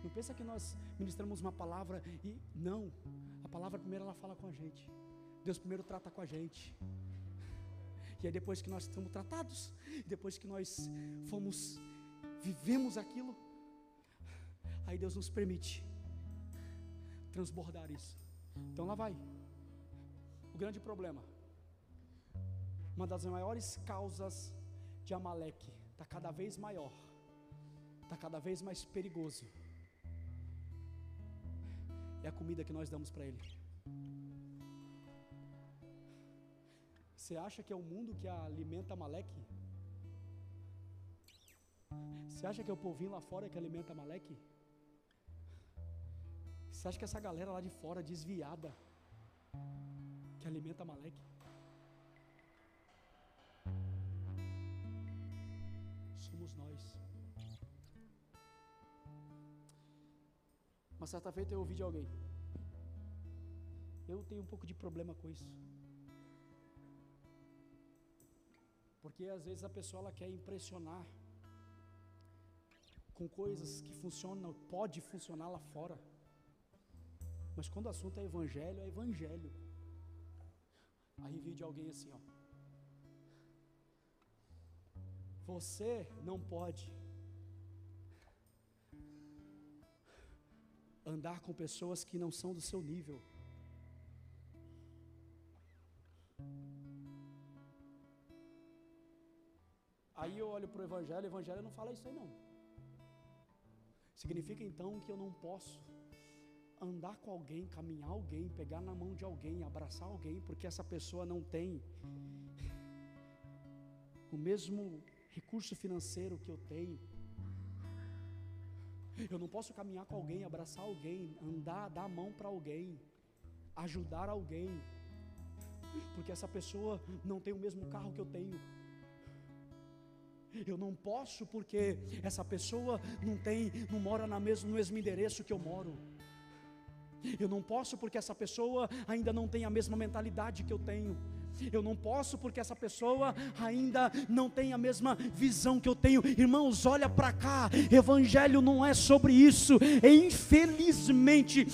Não pensa que nós ministramos uma palavra e não, a palavra primeiro ela fala com a gente. Deus primeiro trata com a gente. E aí depois que nós estamos tratados, depois que nós vivemos aquilo, aí Deus nos permite transbordar isso. Então lá vai. O grande problema, uma das maiores causas de Amaleque, está cada vez maior, está cada vez mais perigoso, é a comida que nós damos para ele. Você acha que é o mundo que alimenta Amaleque? Você acha que é o povinho lá fora que alimenta Amaleque? Você acha que essa galera lá de fora desviada que alimenta Amaleque? Somos nós. Uma certa feita eu ouvi de alguém: eu tenho um pouco de problema com isso, porque às vezes a pessoa ela quer impressionar com coisas que funcionam, pode funcionar lá fora, mas quando o assunto é evangelho, é evangelho. Aí vi de alguém assim, ó: você não pode andar com pessoas que não são do seu nível. Aí eu olho para o evangelho não fala isso aí não. Significa então que eu não posso andar com alguém, caminhar alguém, pegar na mão de alguém, abraçar alguém, porque essa pessoa não tem o mesmo recurso financeiro que eu tenho. Eu não posso caminhar com alguém, abraçar alguém, andar, dar a mão para alguém, ajudar alguém, porque essa pessoa não tem o mesmo carro que eu tenho. Eu não posso porque essa pessoa não mora no mesmo endereço que eu moro. Eu não posso porque essa pessoa ainda não tem a mesma mentalidade que eu tenho. Eu não posso porque essa pessoa ainda não tem a mesma visão que eu tenho. Irmãos, olha para cá, evangelho não é sobre isso. Infelizmente,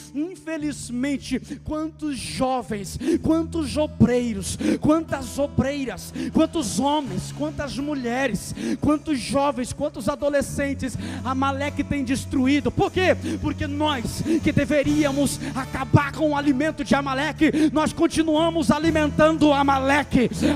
quantos jovens, quantos obreiros, quantas obreiras, quantos homens, quantas mulheres, quantos jovens, quantos adolescentes Amaleque tem destruído. Por quê? Porque nós que deveríamos acabar com o alimento de Amaleque, nós continuamos alimentando Amaleque.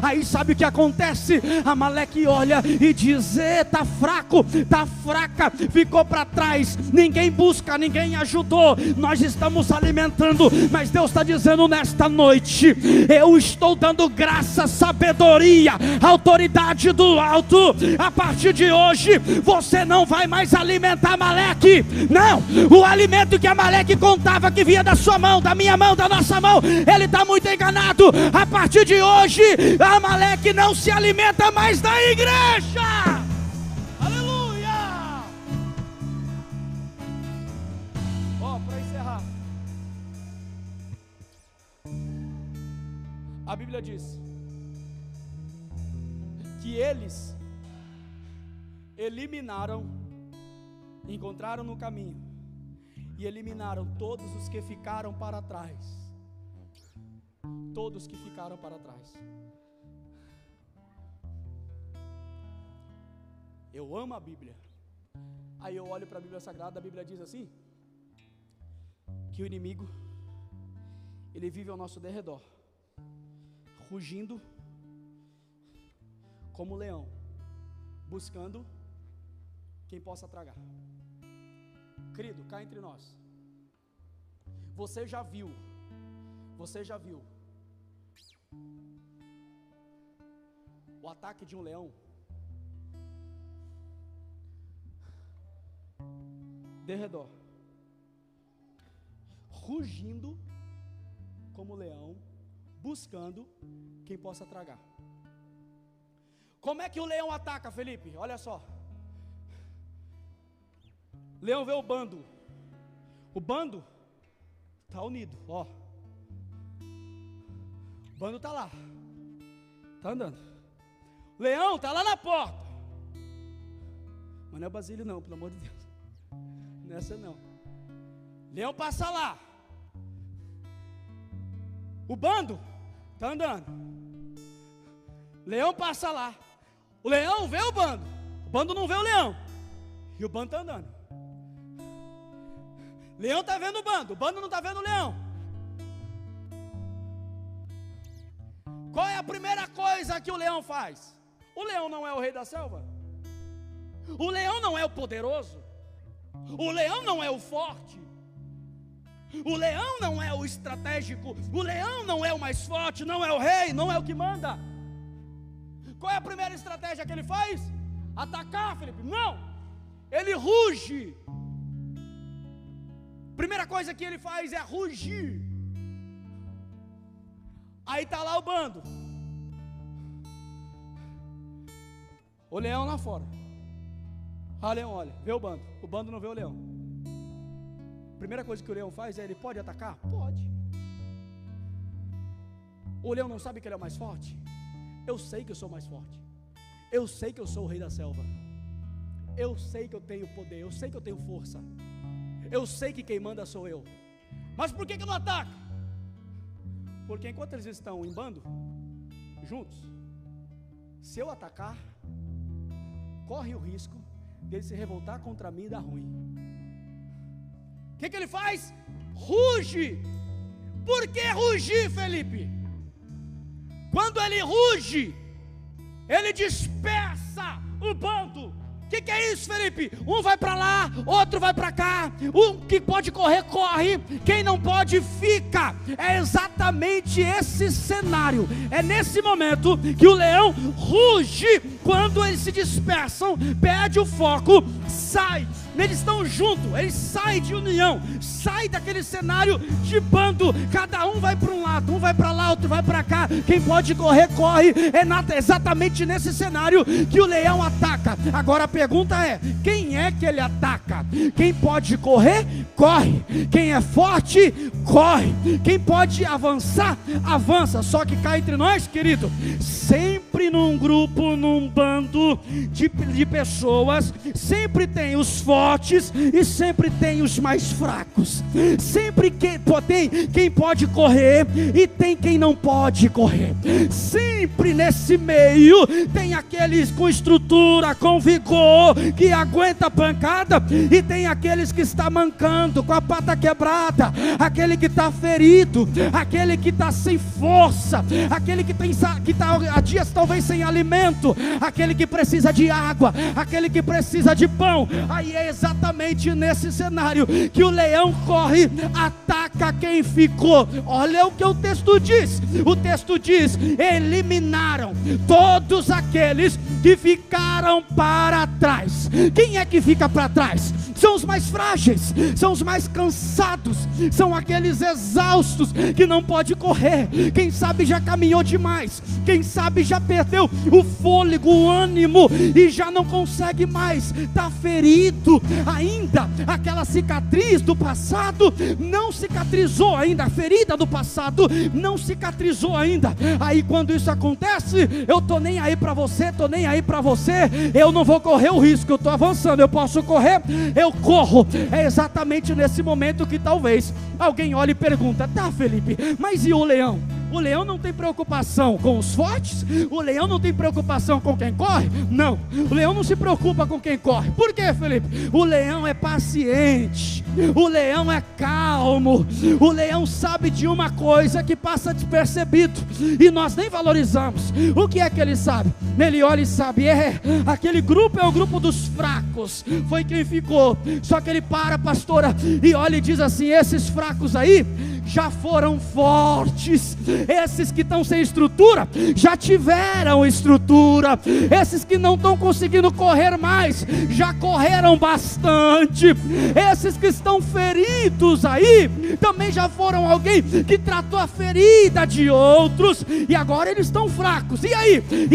Aí sabe o que acontece? Amaleque olha e diz: tá fraco, tá fraca, ficou para trás, ninguém busca, ninguém ajudou, nós estamos alimentando. Mas Deus está dizendo nesta noite: eu estou dando graça, sabedoria, autoridade do alto. A partir de hoje você não vai mais alimentar Amaleque. Não, o alimento que Amaleque contava que vinha da sua mão, da minha mão, da nossa mão, ele está muito enganado. A partir de hoje Amaleque não se alimenta mais da igreja. Aleluia. Para encerrar, a Bíblia diz que eles encontraram no caminho e eliminaram todos os que ficaram para trás. Todos que ficaram para trás. Eu amo a Bíblia. Aí eu olho para a Bíblia Sagrada, a Bíblia diz assim: que o inimigo, ele vive ao nosso derredor, rugindo como leão, buscando quem possa tragar. Querido, cá entre nós, você já viu o ataque de um leão? Derredor, rugindo como leão, buscando quem possa tragar. Como é que o leão ataca, Felipe? Olha só. Leão vê o bando está unido, ó. O bando está lá, está andando. O leão está lá na porta. Mas não é Basílio não, pelo amor de Deus. Nessa não. Leão passa lá. O bando está andando. Leão passa lá. O leão vê o bando não vê o leão. E o bando está andando. Leão está vendo o bando não está vendo o leão. Qual é a primeira coisa que o leão faz? O leão não é o rei da selva. O leão não é o poderoso. O leão não é o forte. O leão não é o estratégico. O leão não é o mais forte. Não é o rei, não é o que manda. Qual é a primeira estratégia que ele faz? Atacar, Felipe? Não. Ele ruge. Primeira coisa que ele faz é rugir. Aí está lá o bando. O leão lá fora. O leão olha, vê o bando não vê o leão. Primeira coisa que o leão faz é: ele pode atacar? Pode. O leão não sabe que ele é o mais forte? Eu sei que eu sou mais forte. Eu sei que eu sou o rei da selva. Eu sei que eu tenho poder. Eu sei que eu tenho força. Eu sei que quem manda sou eu. Mas por que não ataca? Porque enquanto eles estão em bando, juntos, se eu atacar, corre o risco dele se revoltar contra mim e dar ruim. O que ele faz? Ruge. Por que rugir, Felipe? Quando ele ruge, ele dispersa o bando. O que é isso, Felipe? Um vai para lá, outro vai para cá. Um que pode correr, corre. Quem não pode, fica. É exatamente esse cenário. É nesse momento que o leão ruge quando eles se dispersam, perde o foco, sai. Eles estão juntos, eles saem de união, saem daquele cenário de bando. Cada um vai para um lado, um vai para lá, outro vai para cá. Quem pode correr, corre. É exatamente nesse cenário que o leão ataca. Agora a pergunta é: quem é que ele ataca? Quem pode correr, corre. Quem é forte, corre. Quem pode avançar, avança. Só que cá entre nós, querido, sempre num grupo, num bando de pessoas, sempre tem os fortes e sempre tem os mais fracos. Sempre tem quem pode correr e tem quem não pode correr. Sempre nesse meio tem aqueles com estrutura, com vigor, que aguenta a pancada, e tem aqueles que está mancando, com a pata quebrada, aquele que está ferido, aquele que está sem força, aquele que está há dias talvez sem alimento, aquele que precisa de água, aquele que precisa de pão. Aí é exatamente nesse cenário que o leão corre, ataca quem ficou. Olha o que o texto diz. O texto diz: eliminaram todos aqueles que ficaram para trás. Quem é que fica para trás? São os mais frágeis, são os mais cansados, são aqueles exaustos que não pode correr. Quem sabe já caminhou demais, quem sabe já perdeu o fôlego, o ânimo e já não consegue mais, está ferido ainda. Aquela cicatriz do passado não cicatrizou ainda, a ferida do passado não cicatrizou ainda. Aí quando isso acontece, eu tô nem aí para você, tô nem aí para você, eu não vou correr o risco, eu tô avançando, eu posso correr, eu corro. É exatamente nesse momento que talvez alguém olhe e pergunta: tá, Felipe, mas e o leão? O leão não tem preocupação com os fortes? O leão não tem preocupação com quem corre? Não, o leão não se preocupa com quem corre. Por quê, Felipe? O leão é paciente, o leão é calmo, o leão sabe de uma coisa que passa despercebido e nós nem valorizamos. O que é que ele sabe? Ele olha e sabe: aquele grupo é o grupo dos fracos, foi quem ficou. Só que ele para, pastora, e olha e diz assim: esses fracos aí já foram fortes. Esses que estão sem estrutura já tiveram estrutura. Esses que não estão conseguindo correr mais já correram bastante. Esses que estão feridos aí também já foram alguém que tratou a ferida de outros e agora eles estão fracos. E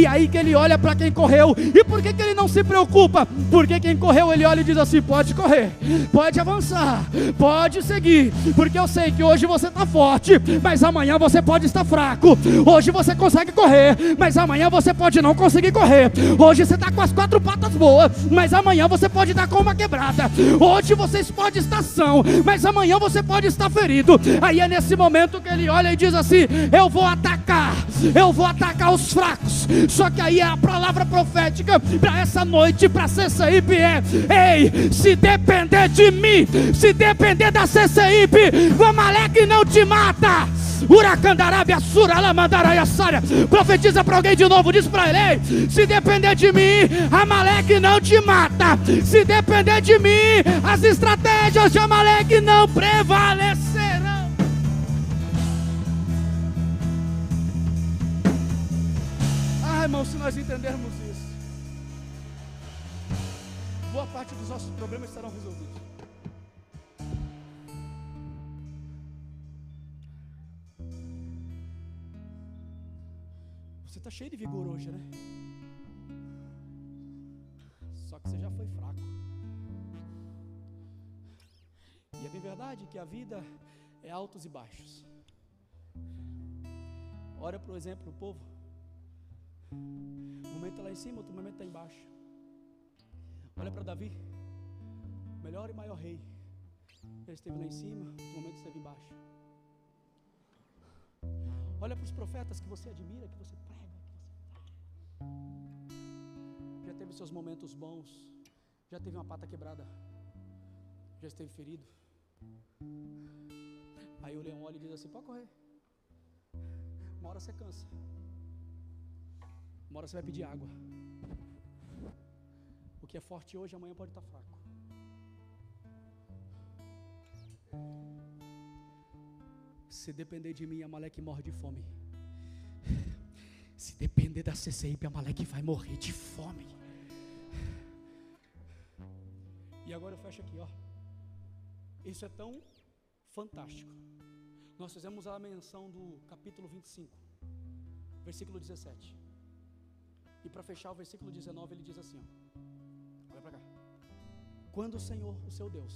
aí que ele olha para quem correu. E por que ele não se preocupa? Porque quem correu, ele olha e diz assim: pode correr, pode avançar, pode seguir, porque eu sei que hoje você está forte, mas amanhã você pode estar fraco. Hoje você consegue correr, mas amanhã você pode não conseguir correr. Hoje você está com as 4 patas boas, mas amanhã você pode estar com uma quebrada. Hoje vocês podem estar são, mas amanhã você pode estar ferido. Aí é nesse momento que ele olha e diz assim: eu vou atacar os fracos. Só que aí a palavra profética para essa noite, para a CCIP é: ei, se depender de mim, se depender da CCIP, o Amaleque não te mata. Uracandarábia, Suralamandaraia, Sária. Profetiza para alguém de novo, diz para ele: ei, se depender de mim, Amaleque não te mata. Se depender de mim, as estratégias de Amaleque não prevalecerão. Irmão, se nós entendermos isso, boa parte dos nossos problemas serão resolvidos. Você está cheio de vigor hoje, né? Só que você já foi fraco. E é bem verdade que a vida é altos e baixos. Olha, por exemplo, o povo. Um momento está lá em cima, outro momento está embaixo. Olha para Davi, o melhor e maior rei. Ele esteve lá em cima, outro momento esteve embaixo. Olha para os profetas que você admira, que você prega, já teve seus momentos bons, já teve uma pata quebrada, já esteve ferido. Aí o leão olha e diz assim: pode correr. Uma hora você cansa, uma hora você vai pedir água. O que é forte hoje, amanhã pode estar fraco. Se depender de mim, Amaleque morre de fome. Se depender da CCI, Amaleque vai morrer de fome. E agora eu fecho aqui, ó. Isso é tão fantástico. Nós fizemos a menção do capítulo 25, versículo 17. E para fechar o versículo 19, ele diz assim, ó. Olha para cá. Quando o Senhor, o seu Deus,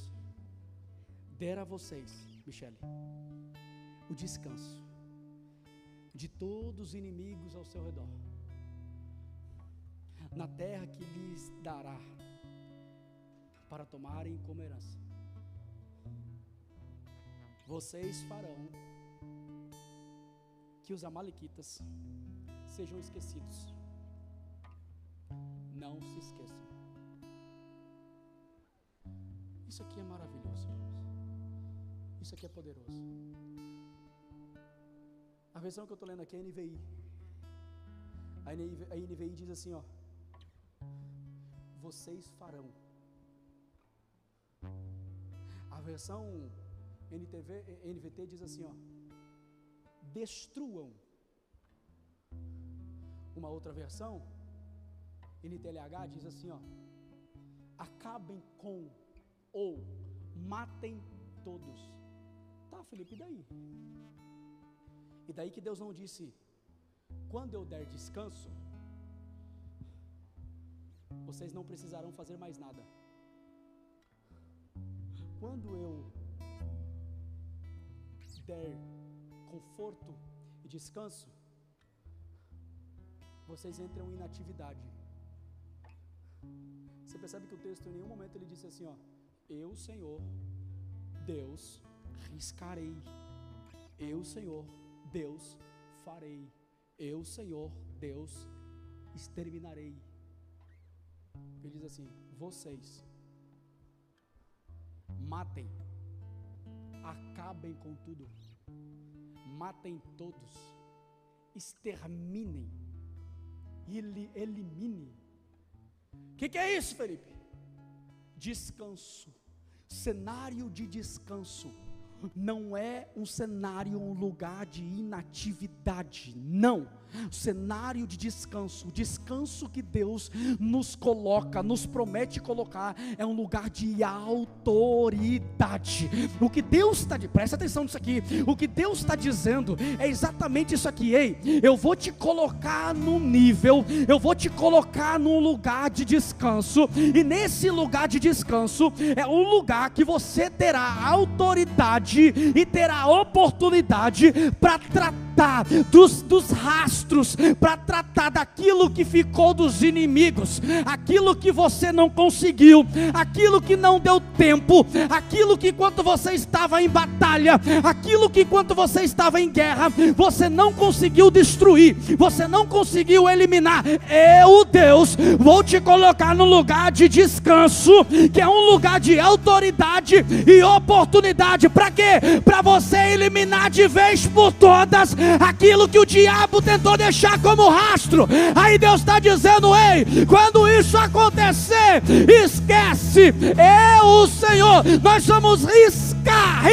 der a vocês, Michele, o descanso de todos os inimigos ao seu redor, na terra que lhes dará para tomarem como herança, vocês farão que os amalequitas sejam esquecidos. Não se esqueçam. Isso aqui é maravilhoso, irmãos. Isso aqui é poderoso. A versão que eu estou lendo aqui é a NVI. A NVI diz assim, ó: vocês farão. A versão NVT diz assim, ó: destruam. Uma outra versão, NTLH, diz assim, ó: acabem com ou matem todos. Tá, Felipe, e daí? E daí que Deus não disse: quando eu der descanso, vocês não precisarão fazer mais nada. Quando eu der conforto e descanso, vocês entram em inatividade. Você percebe que o texto em nenhum momento ele disse assim, ó: eu, Senhor, Deus, riscarei. Eu, Senhor, Deus, farei. Eu, Senhor, Deus, exterminarei. Ele diz assim: vocês matem, acabem com tudo, matem todos, exterminem, eliminem. O que é isso, Felipe? Descanso. Cenário de descanso não é um cenário, um lugar de inatividade, não. Cenário de descanso, o descanso que Deus nos coloca, nos promete colocar, é um lugar de autoridade. O que Deus está, presta atenção nisso aqui, o que Deus está dizendo é exatamente isso aqui: ei, eu vou te colocar num nível, eu vou te colocar num lugar de descanso, e nesse lugar de descanso é um lugar que você terá autoridade e terá oportunidade para tratar dos rastros, para tratar daquilo que ficou dos inimigos, aquilo que você não conseguiu, aquilo que não deu tempo, aquilo que enquanto você estava em batalha, aquilo que enquanto você estava em guerra, você não conseguiu destruir, você não conseguiu eliminar. Eu, Deus, vou te colocar num lugar de descanso, que é um lugar de autoridade e oportunidade. Para quê? Para você eliminar de vez por todas aquilo que o diabo tentou deixar como rastro. Aí Deus está dizendo: ei, quando isso acontecer, esquece, eu, o Senhor, nós vamos riscar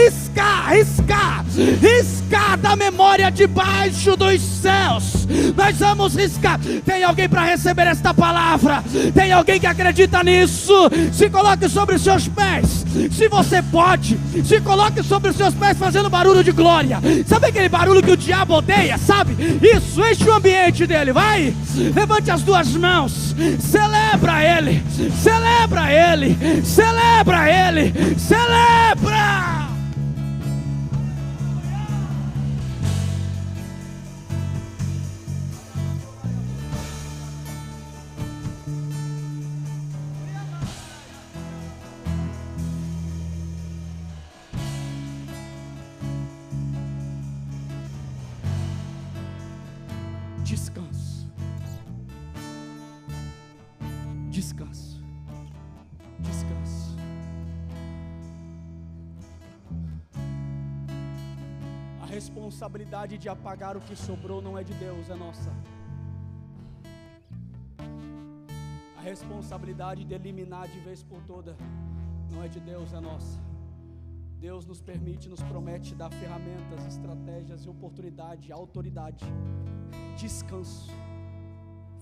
da memória debaixo dos céus. Nós vamos riscar. Tem alguém para receber esta palavra? Tem alguém que acredita nisso? Se coloque sobre os seus pés. Se você pode, se coloque sobre os seus pés fazendo barulho de glória. Sabe aquele barulho que o diabo odeia, sabe? Isso, enche o ambiente dele, vai. Levante as duas mãos, celebra ele, celebra ele, celebra ele, celebra. Descanso, descanso, descanso. A responsabilidade de apagar o que sobrou não é de Deus, é nossa. A responsabilidade de eliminar de vez por toda não é de Deus, é nossa. Deus nos permite, nos promete dar ferramentas, estratégias e oportunidade, autoridade, descanso.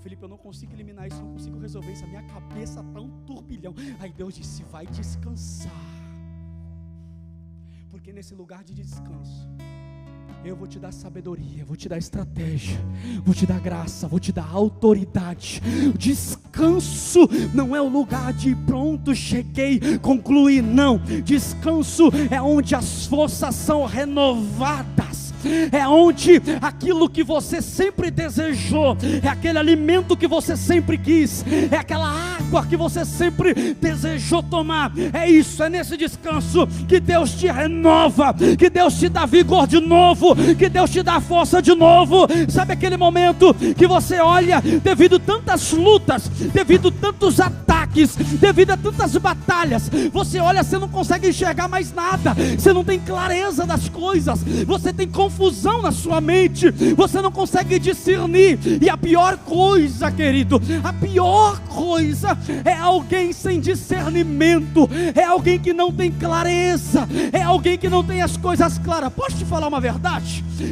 Felipe, eu não consigo eliminar isso, não consigo resolver isso, a minha cabeça está um turbilhão. Aí Deus disse, vai descansar, porque nesse lugar de descanso, eu vou te dar sabedoria, vou te dar estratégia, vou te dar graça, vou te dar autoridade. Descanso não é o lugar de pronto, cheguei, concluí, não. Descanso é onde as forças são renovadas, é onde aquilo que você sempre desejou, é aquele alimento que você sempre quis, é aquela água que você sempre desejou tomar. É isso, é nesse descanso que Deus te renova, que Deus te dá vigor de novo, que Deus te dá força de novo. Sabe aquele momento que você olha, devido tantas lutas, devido tantos ataques, devido a tantas batalhas, você olha, você não consegue enxergar mais nada, você não tem clareza das coisas, você tem confusão na sua mente, você não consegue discernir. E a pior coisa, querido, a pior coisa é alguém sem discernimento, é alguém que não tem clareza, é alguém que não tem as coisas claras. Posso te falar uma verdade?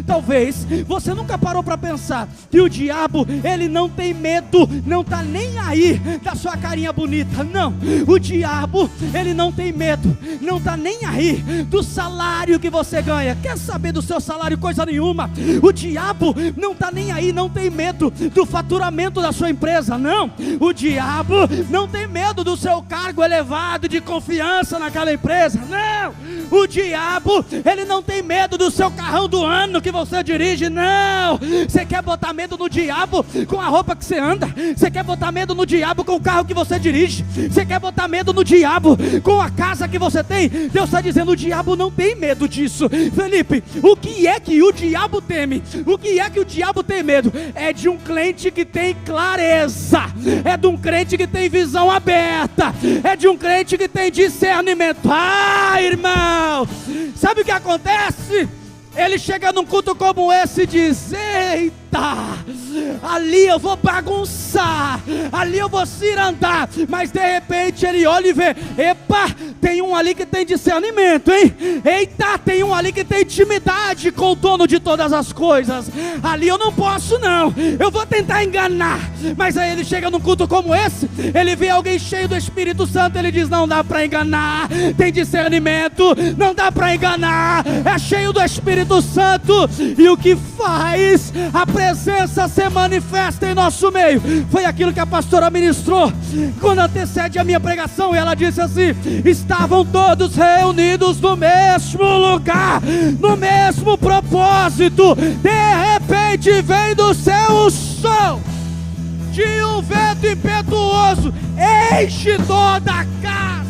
Talvez você nunca parou para pensar que o diabo, ele não tem medo, não está nem aí da sua carinha bonita, não. O diabo, ele não tem medo, não está nem aí do salário que você ganha. Quer saber do seu salário? Coisa nenhuma. O diabo não está nem aí, não tem medo do faturamento da sua empresa, não. O diabo não tem medo do seu cargo elevado de confiança naquela empresa, não. O diabo, ele não tem medo do seu carrão do ano que você dirige, não. Você quer botar medo no diabo com a roupa que você anda? Você quer botar medo no diabo com o carro que você dirige? Você quer botar medo no diabo com a casa que você tem? Deus está dizendo, o diabo não tem medo disso. Felipe, o que é que o diabo teme? O que é que o diabo tem medo? É de um crente que tem clareza, é de um crente que tem visão aberta, é de um crente que tem discernimento. Ah, irmão, sabe o que acontece? Ele chega num culto como esse e diz, eita, ali eu vou bagunçar, ali eu vou cirandar, mas de repente ele olha e vê, epa, tem um ali que tem discernimento, hein? Eita, tem um ali que tem intimidade com o dono de todas as coisas, ali eu não posso não, eu vou tentar enganar. Mas aí ele chega num culto como esse, ele vê alguém cheio do Espírito Santo, ele diz, não dá para enganar, tem discernimento, não dá para enganar, é cheio do Espírito Santo. E o que faz a presença se manifesta em nosso meio foi aquilo que a pastora ministrou quando antecede a minha pregação, e ela disse assim, estavam todos reunidos no mesmo lugar, no mesmo propósito. De repente vem do céu o som de um vento impetuoso, enche toda a casa.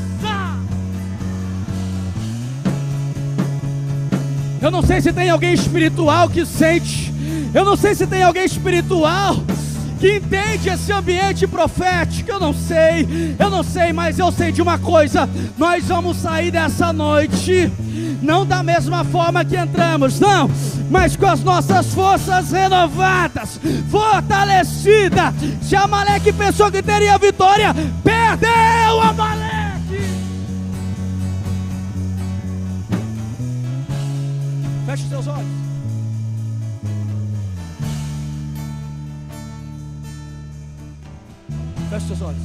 Eu não sei se tem alguém espiritual que sente, eu não sei se tem alguém espiritual que entende esse ambiente profético. Eu não sei, mas eu sei de uma coisa, nós vamos sair dessa noite, não da mesma forma que entramos, não, mas com as nossas forças renovadas, fortalecidas. Se Amaleque pensou que teria vitória, perdeu Amaleque. Feche os seus olhos. Feche os seus olhos.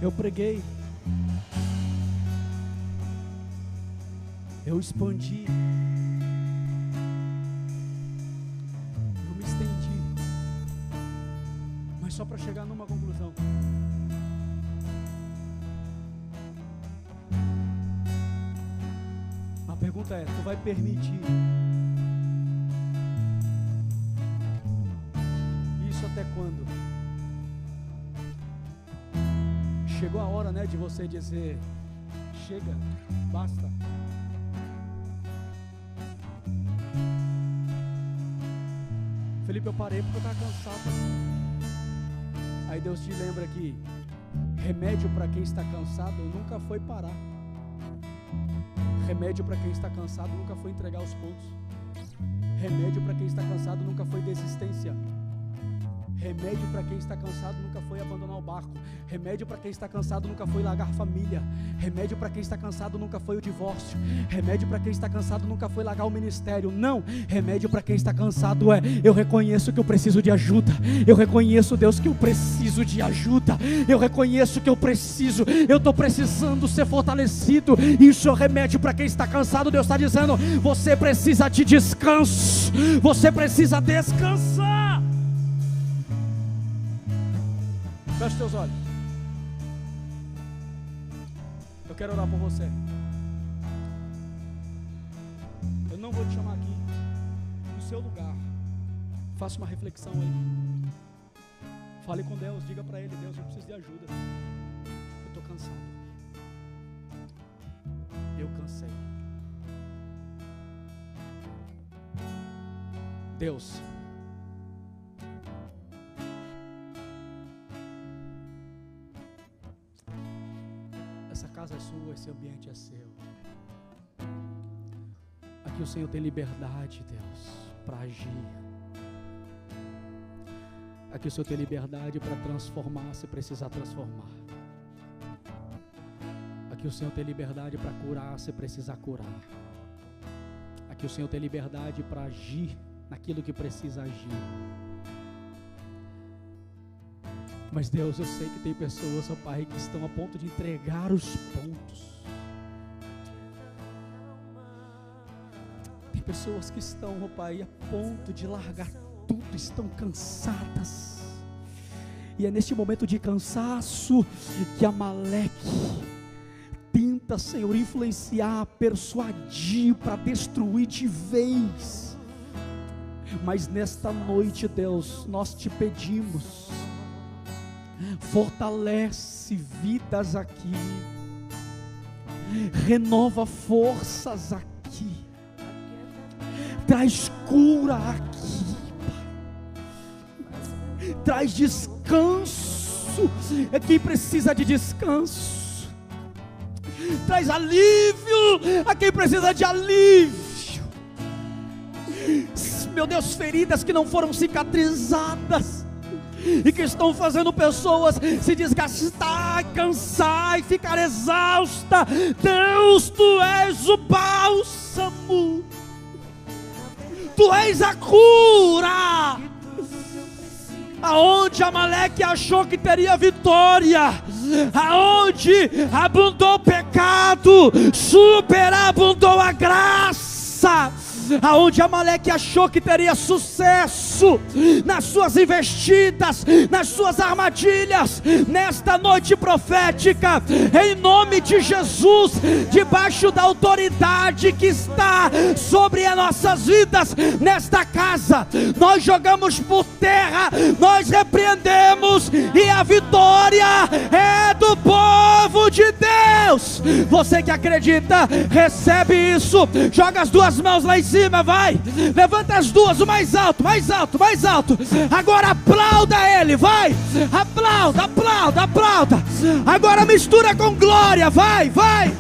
Eu preguei, eu expandi, eu me estendi, mas só para chegar numa conclusão. A pergunta é, tu vai permitir isso até quando? Chegou a hora, né, de você dizer, chega, basta. Felipe, eu parei porque eu estava cansado. Aí Deus te lembra que remédio para quem está cansado nunca foi parar. Remédio para quem está cansado nunca foi entregar os pontos. Remédio para quem está cansado nunca foi desistência. Remédio para quem está cansado nunca foi abandonar o barco. Remédio para quem está cansado nunca foi largar família. Remédio para quem está cansado nunca foi o divórcio. Remédio para quem está cansado nunca foi largar o ministério. Não, remédio para quem está cansado é: eu reconheço que eu preciso de ajuda. Eu reconheço, Deus, que eu preciso de ajuda. Eu reconheço que eu estou precisando ser fortalecido. Isso é o remédio para quem está cansado. Deus está dizendo: você precisa de descanso. Você precisa descansar. Feche teus olhos. Eu quero orar por você. Eu não vou te chamar aqui. No seu lugar, faça uma reflexão aí. Fale com Deus, diga para Ele: Deus, eu preciso de ajuda. Eu estou cansado. Eu cansei. Deus, essa casa é sua, esse ambiente é seu. Aqui o Senhor tem liberdade, Deus, para agir. Aqui o Senhor tem liberdade para transformar, se precisar transformar. Aqui o Senhor tem liberdade para curar, se precisar curar. Aqui o Senhor tem liberdade para agir naquilo que precisa agir. Mas Deus, eu sei que tem pessoas, ó Pai, que estão a ponto de entregar os pontos. Tem pessoas que estão, ó Pai, a ponto de largar tudo, estão cansadas. E é neste momento de cansaço que Amaleque tenta, Senhor, influenciar, persuadir para destruir de vez. Mas nesta noite, Deus, nós te pedimos: fortalece vidas aqui, renova forças aqui, traz cura aqui, Pai. Traz descanso a quem precisa de descanso, traz alívio a quem precisa de alívio. Meu Deus, feridas que não foram cicatrizadas e que estão fazendo pessoas se desgastar, cansar e ficar exausta. Deus, Tu és o bálsamo, Tu és a cura. Aonde Amaleque achou que teria vitória, aonde abundou o pecado, superabundou a graça. Aonde Amaleque achou que teria sucesso nas suas investidas, nas suas armadilhas, nesta noite profética, em nome de Jesus, debaixo da autoridade que está sobre as nossas vidas, nesta casa, nós jogamos por terra, nós repreendemos, e a vitória é do povo de Deus. Você que acredita, recebe isso, joga as duas mãos lá em cima, vai, levanta as duas, o mais alto, mais alto, mais alto. Agora aplauda Ele, vai, aplauda, aplauda, aplauda. Agora mistura com glória, vai, vai.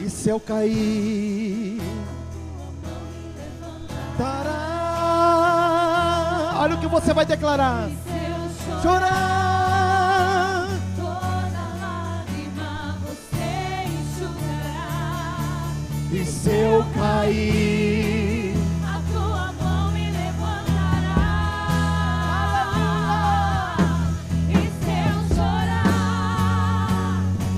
E se eu cair, tará. Olha o que você vai declarar. E se eu Chorar, toda lágrima você enxugará. e se eu cair, A tua mão me levantará. E se eu chorar,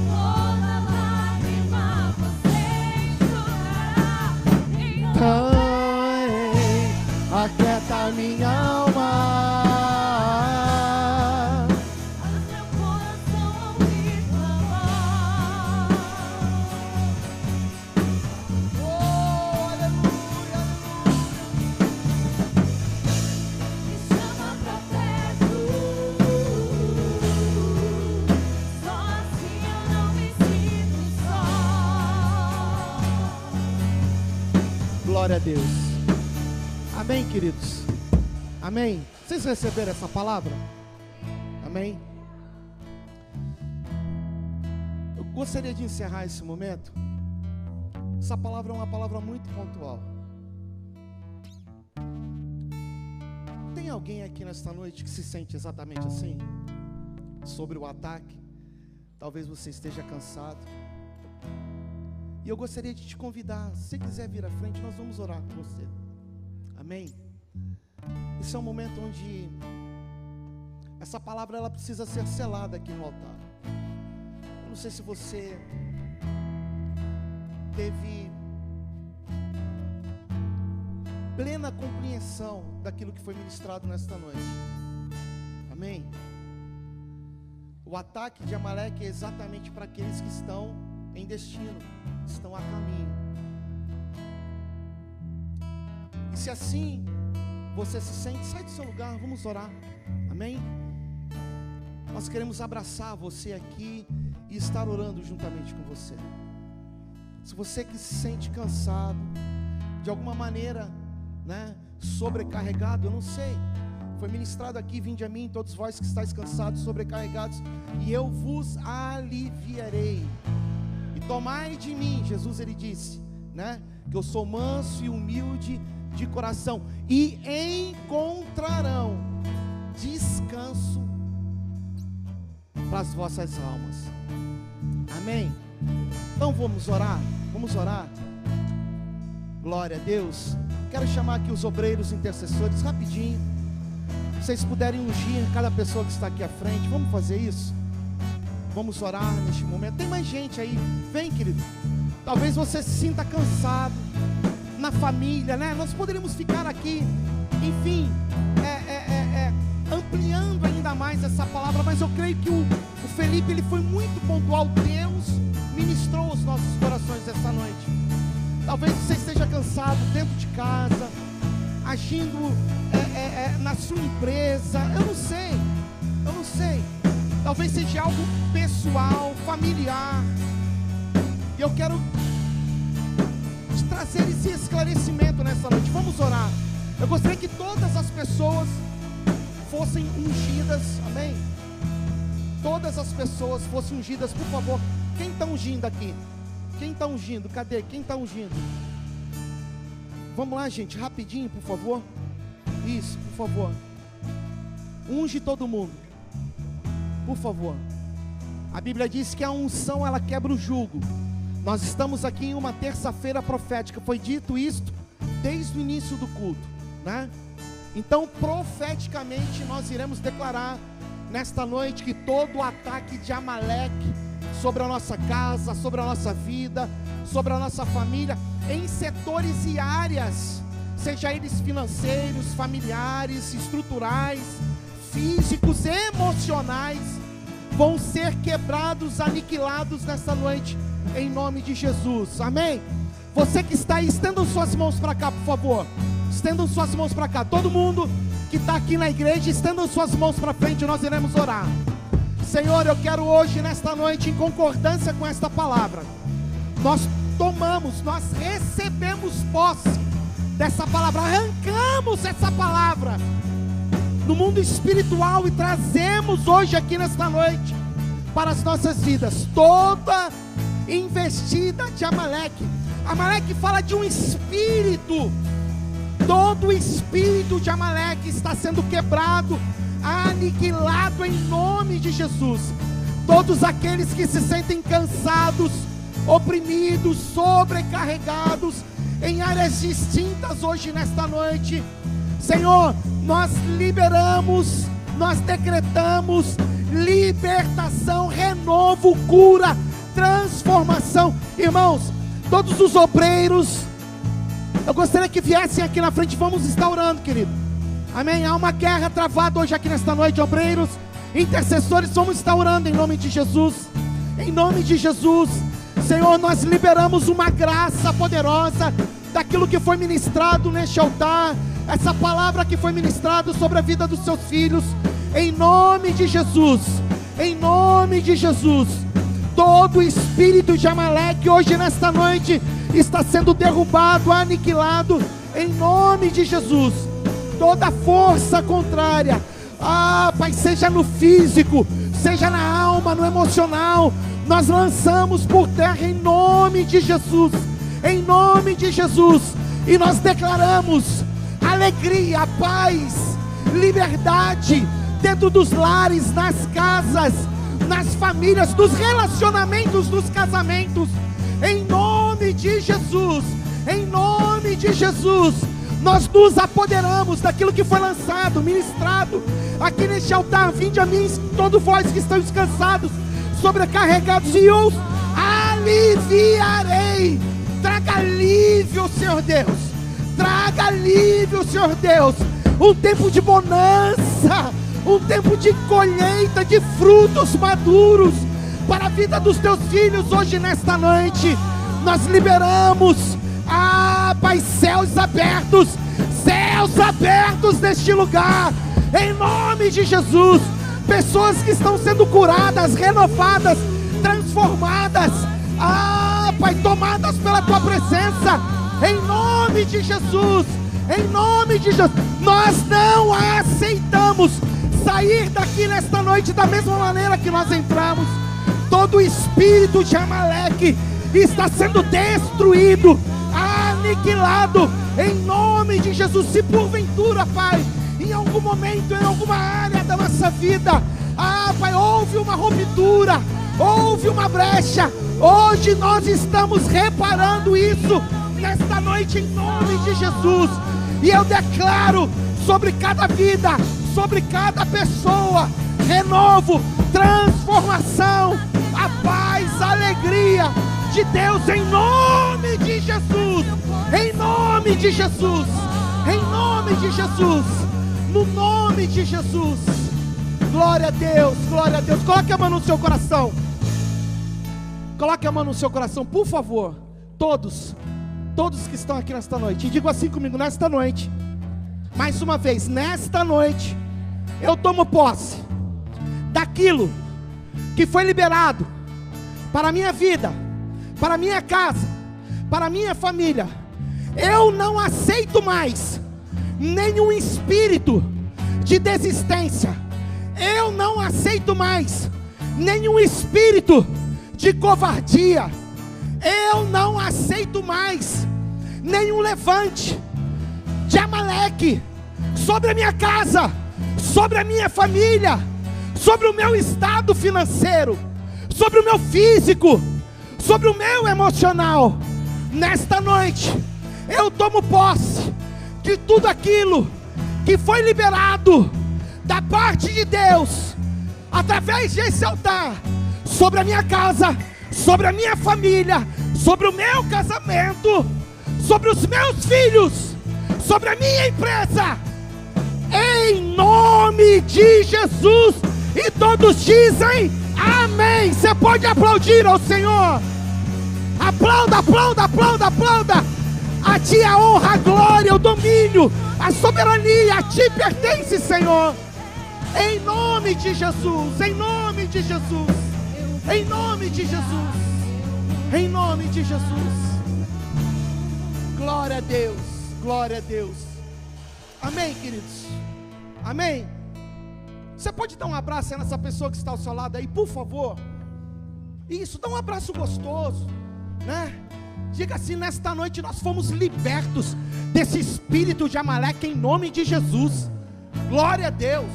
toda lágrima você enxugará. aquieta minha alma. Faz meu coração ouvir tua voz. Me chama pra perto. Só assim eu não me sinto só. Glória a Deus. Amém, queridos? Amém? Vocês receberam essa palavra? Amém? Eu gostaria de encerrar esse momento. Essa palavra é uma palavra muito pontual. Tem alguém aqui nesta noite que se sente exatamente assim? Sobre o ataque? Talvez você esteja cansado. E eu gostaria de te convidar, se você quiser vir à frente, nós vamos orar com você. Amém? Esse é um momento onde essa palavra ela precisa ser selada aqui no altar. Eu não sei se você teve plena compreensão daquilo que foi ministrado nesta noite. Amém? O ataque de Amaleque é exatamente para aqueles que estão em destino, estão a caminho. E se assim você se sente, sai do seu lugar, vamos orar. Amém? Nós queremos abraçar você aqui e estar orando juntamente com você. Se você que se sente cansado, de alguma maneira, né, sobrecarregado, eu não sei, foi ministrado aqui: vinde a mim todos vós que estáis cansados, sobrecarregados, e eu vos aliviarei. E tomai de mim, Jesus ele disse, né, que eu sou manso e humilde de coração, e encontrarão descanso para as vossas almas. Amém? Então vamos orar, vamos orar. Glória a Deus. Quero chamar aqui os obreiros intercessores, rapidinho. Se vocês puderem ungir cada pessoa que está aqui à frente, vamos fazer isso? Vamos orar neste momento. Tem mais gente aí, vem, querido. Talvez você se sinta cansado na família, né? Nós poderíamos ficar aqui, enfim, ampliando ainda mais essa palavra, mas eu creio que o Felipe ele foi muito pontual. Deus ministrou os nossos corações essa noite. Talvez você esteja cansado dentro de casa, agindo na sua empresa, eu não sei. Talvez seja algo pessoal, familiar, e eu quero te trazer esse esclarecimento nessa noite. Vamos orar. Eu gostaria que todas as pessoas fossem ungidas, amém? Todas as pessoas fossem ungidas, por favor. Quem está ungindo aqui? Quem está ungindo? Cadê? Quem está ungindo? Vamos lá, gente, rapidinho, por favor. Isso, por favor. Unge todo mundo, por favor. A Bíblia diz que a unção ela quebra o jugo. Nós estamos aqui em uma terça-feira profética. Foi dito isto desde o início do culto, né? Então profeticamente nós iremos declarar nesta noite que todo o ataque de Amaleque sobre a nossa casa, sobre a nossa vida, sobre a nossa família, em setores e áreas, seja eles financeiros, familiares, estruturais, físicos, emocionais, vão ser quebrados, aniquilados nessa noite, em nome de Jesus, amém? Você que está aí, estendam suas mãos para cá, por favor. Estendam suas mãos para cá. Todo mundo que está aqui na igreja, estendam suas mãos para frente, nós iremos orar. Senhor, eu quero hoje, nesta noite, em concordância com esta palavra, nós recebemos posse dessa palavra, arrancamos essa palavra no mundo espiritual e trazemos hoje aqui nesta noite para as nossas vidas. Toda investida de Amaleque. Amaleque fala de um espírito. Todo o espírito de Amaleque está sendo quebrado, aniquilado em nome de Jesus. Todos aqueles que se sentem cansados, oprimidos, sobrecarregados, em áreas distintas hoje nesta noite, Senhor, nós liberamos, nós decretamos libertação, renovo, cura, transformação. Irmãos, todos os obreiros, eu gostaria que viessem aqui na frente. Vamos estar orando, querido. Amém? Há uma guerra travada hoje aqui nesta noite, obreiros, intercessores, vamos estar orando em nome de Jesus. Em nome de Jesus, Senhor, nós liberamos uma graça poderosa daquilo que foi ministrado neste altar, essa palavra que foi ministrada sobre a vida dos seus filhos, em nome de Jesus, em nome de Jesus. Todo espírito de Amaleque hoje nesta noite está sendo derrubado, aniquilado, em nome de Jesus. Toda força contrária, Pai, seja no físico, seja na alma, no emocional, nós lançamos por terra em nome de Jesus, em nome de Jesus, e nós declaramos alegria, paz, liberdade dentro dos lares, nas casas, nas famílias, nos relacionamentos, nos casamentos, em nome de Jesus, em nome de Jesus. Nós nos apoderamos daquilo que foi lançado, ministrado aqui neste altar. Vinde a mim, todos vós que estão descansados, sobrecarregados, e eu aliviarei. Traga alívio, Senhor Deus, traga alívio, Senhor Deus. Um tempo de bonança, um tempo de colheita de frutos maduros para a vida dos teus filhos hoje nesta noite. Nós liberamos, Pai, céus abertos neste lugar, em nome de Jesus. Pessoas que estão sendo curadas, renovadas, transformadas, Pai, tomadas pela tua presença, em nome de Jesus, em nome de Jesus. Nós não aceitamos sair daqui nesta noite da mesma maneira que nós entramos. Todo espírito de Amaleque está sendo destruído, aniquilado, em nome de Jesus. Se porventura, Pai, em algum momento, em alguma área da nossa vida, Pai, houve uma ruptura, houve uma brecha, hoje nós estamos reparando isso nesta noite em nome de Jesus. E eu declaro sobre cada vida, sobre cada pessoa, renovo, transformação, a paz, a alegria de Deus em nome de Jesus, em nome de Jesus, em nome de Jesus, no nome de Jesus. Glória a Deus, glória a Deus. Coloque a mão no seu coração, coloque a mão no seu coração, por favor. Todos que estão aqui nesta noite, e digo assim comigo: nesta noite, mais uma vez, nesta noite, eu tomo posse daquilo que foi liberado para a minha vida, para a minha casa, para a minha família. Eu não aceito mais nenhum espírito de desistência. Eu não aceito mais nenhum espírito de covardia. Eu não aceito mais nenhum levante de Amaleque sobre a minha casa, sobre a minha família, sobre o meu estado financeiro, sobre o meu físico, sobre o meu emocional. Nesta noite, eu tomo posse de tudo aquilo que foi liberado da parte de Deus, através desse altar, sobre a minha casa, sobre a minha família, sobre o meu casamento, sobre os meus filhos, sobre a minha empresa, em nome de Jesus. E todos dizem amém. Você pode aplaudir ao Senhor. Aplauda, aplauda, aplauda, aplauda. A ti a honra, a glória, o domínio, a soberania, a ti pertence, Senhor. Em nome de Jesus, em nome de Jesus, em nome de Jesus, em nome de Jesus. Glória a Deus, glória a Deus. Amém, queridos? Amém? Você pode dar um abraço nessa pessoa que está ao seu lado aí, por favor? Isso, dá um abraço gostoso, né? Diga assim: nesta noite nós fomos libertos desse espírito de Amaleque em nome de Jesus. Glória a Deus.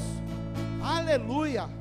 Aleluia.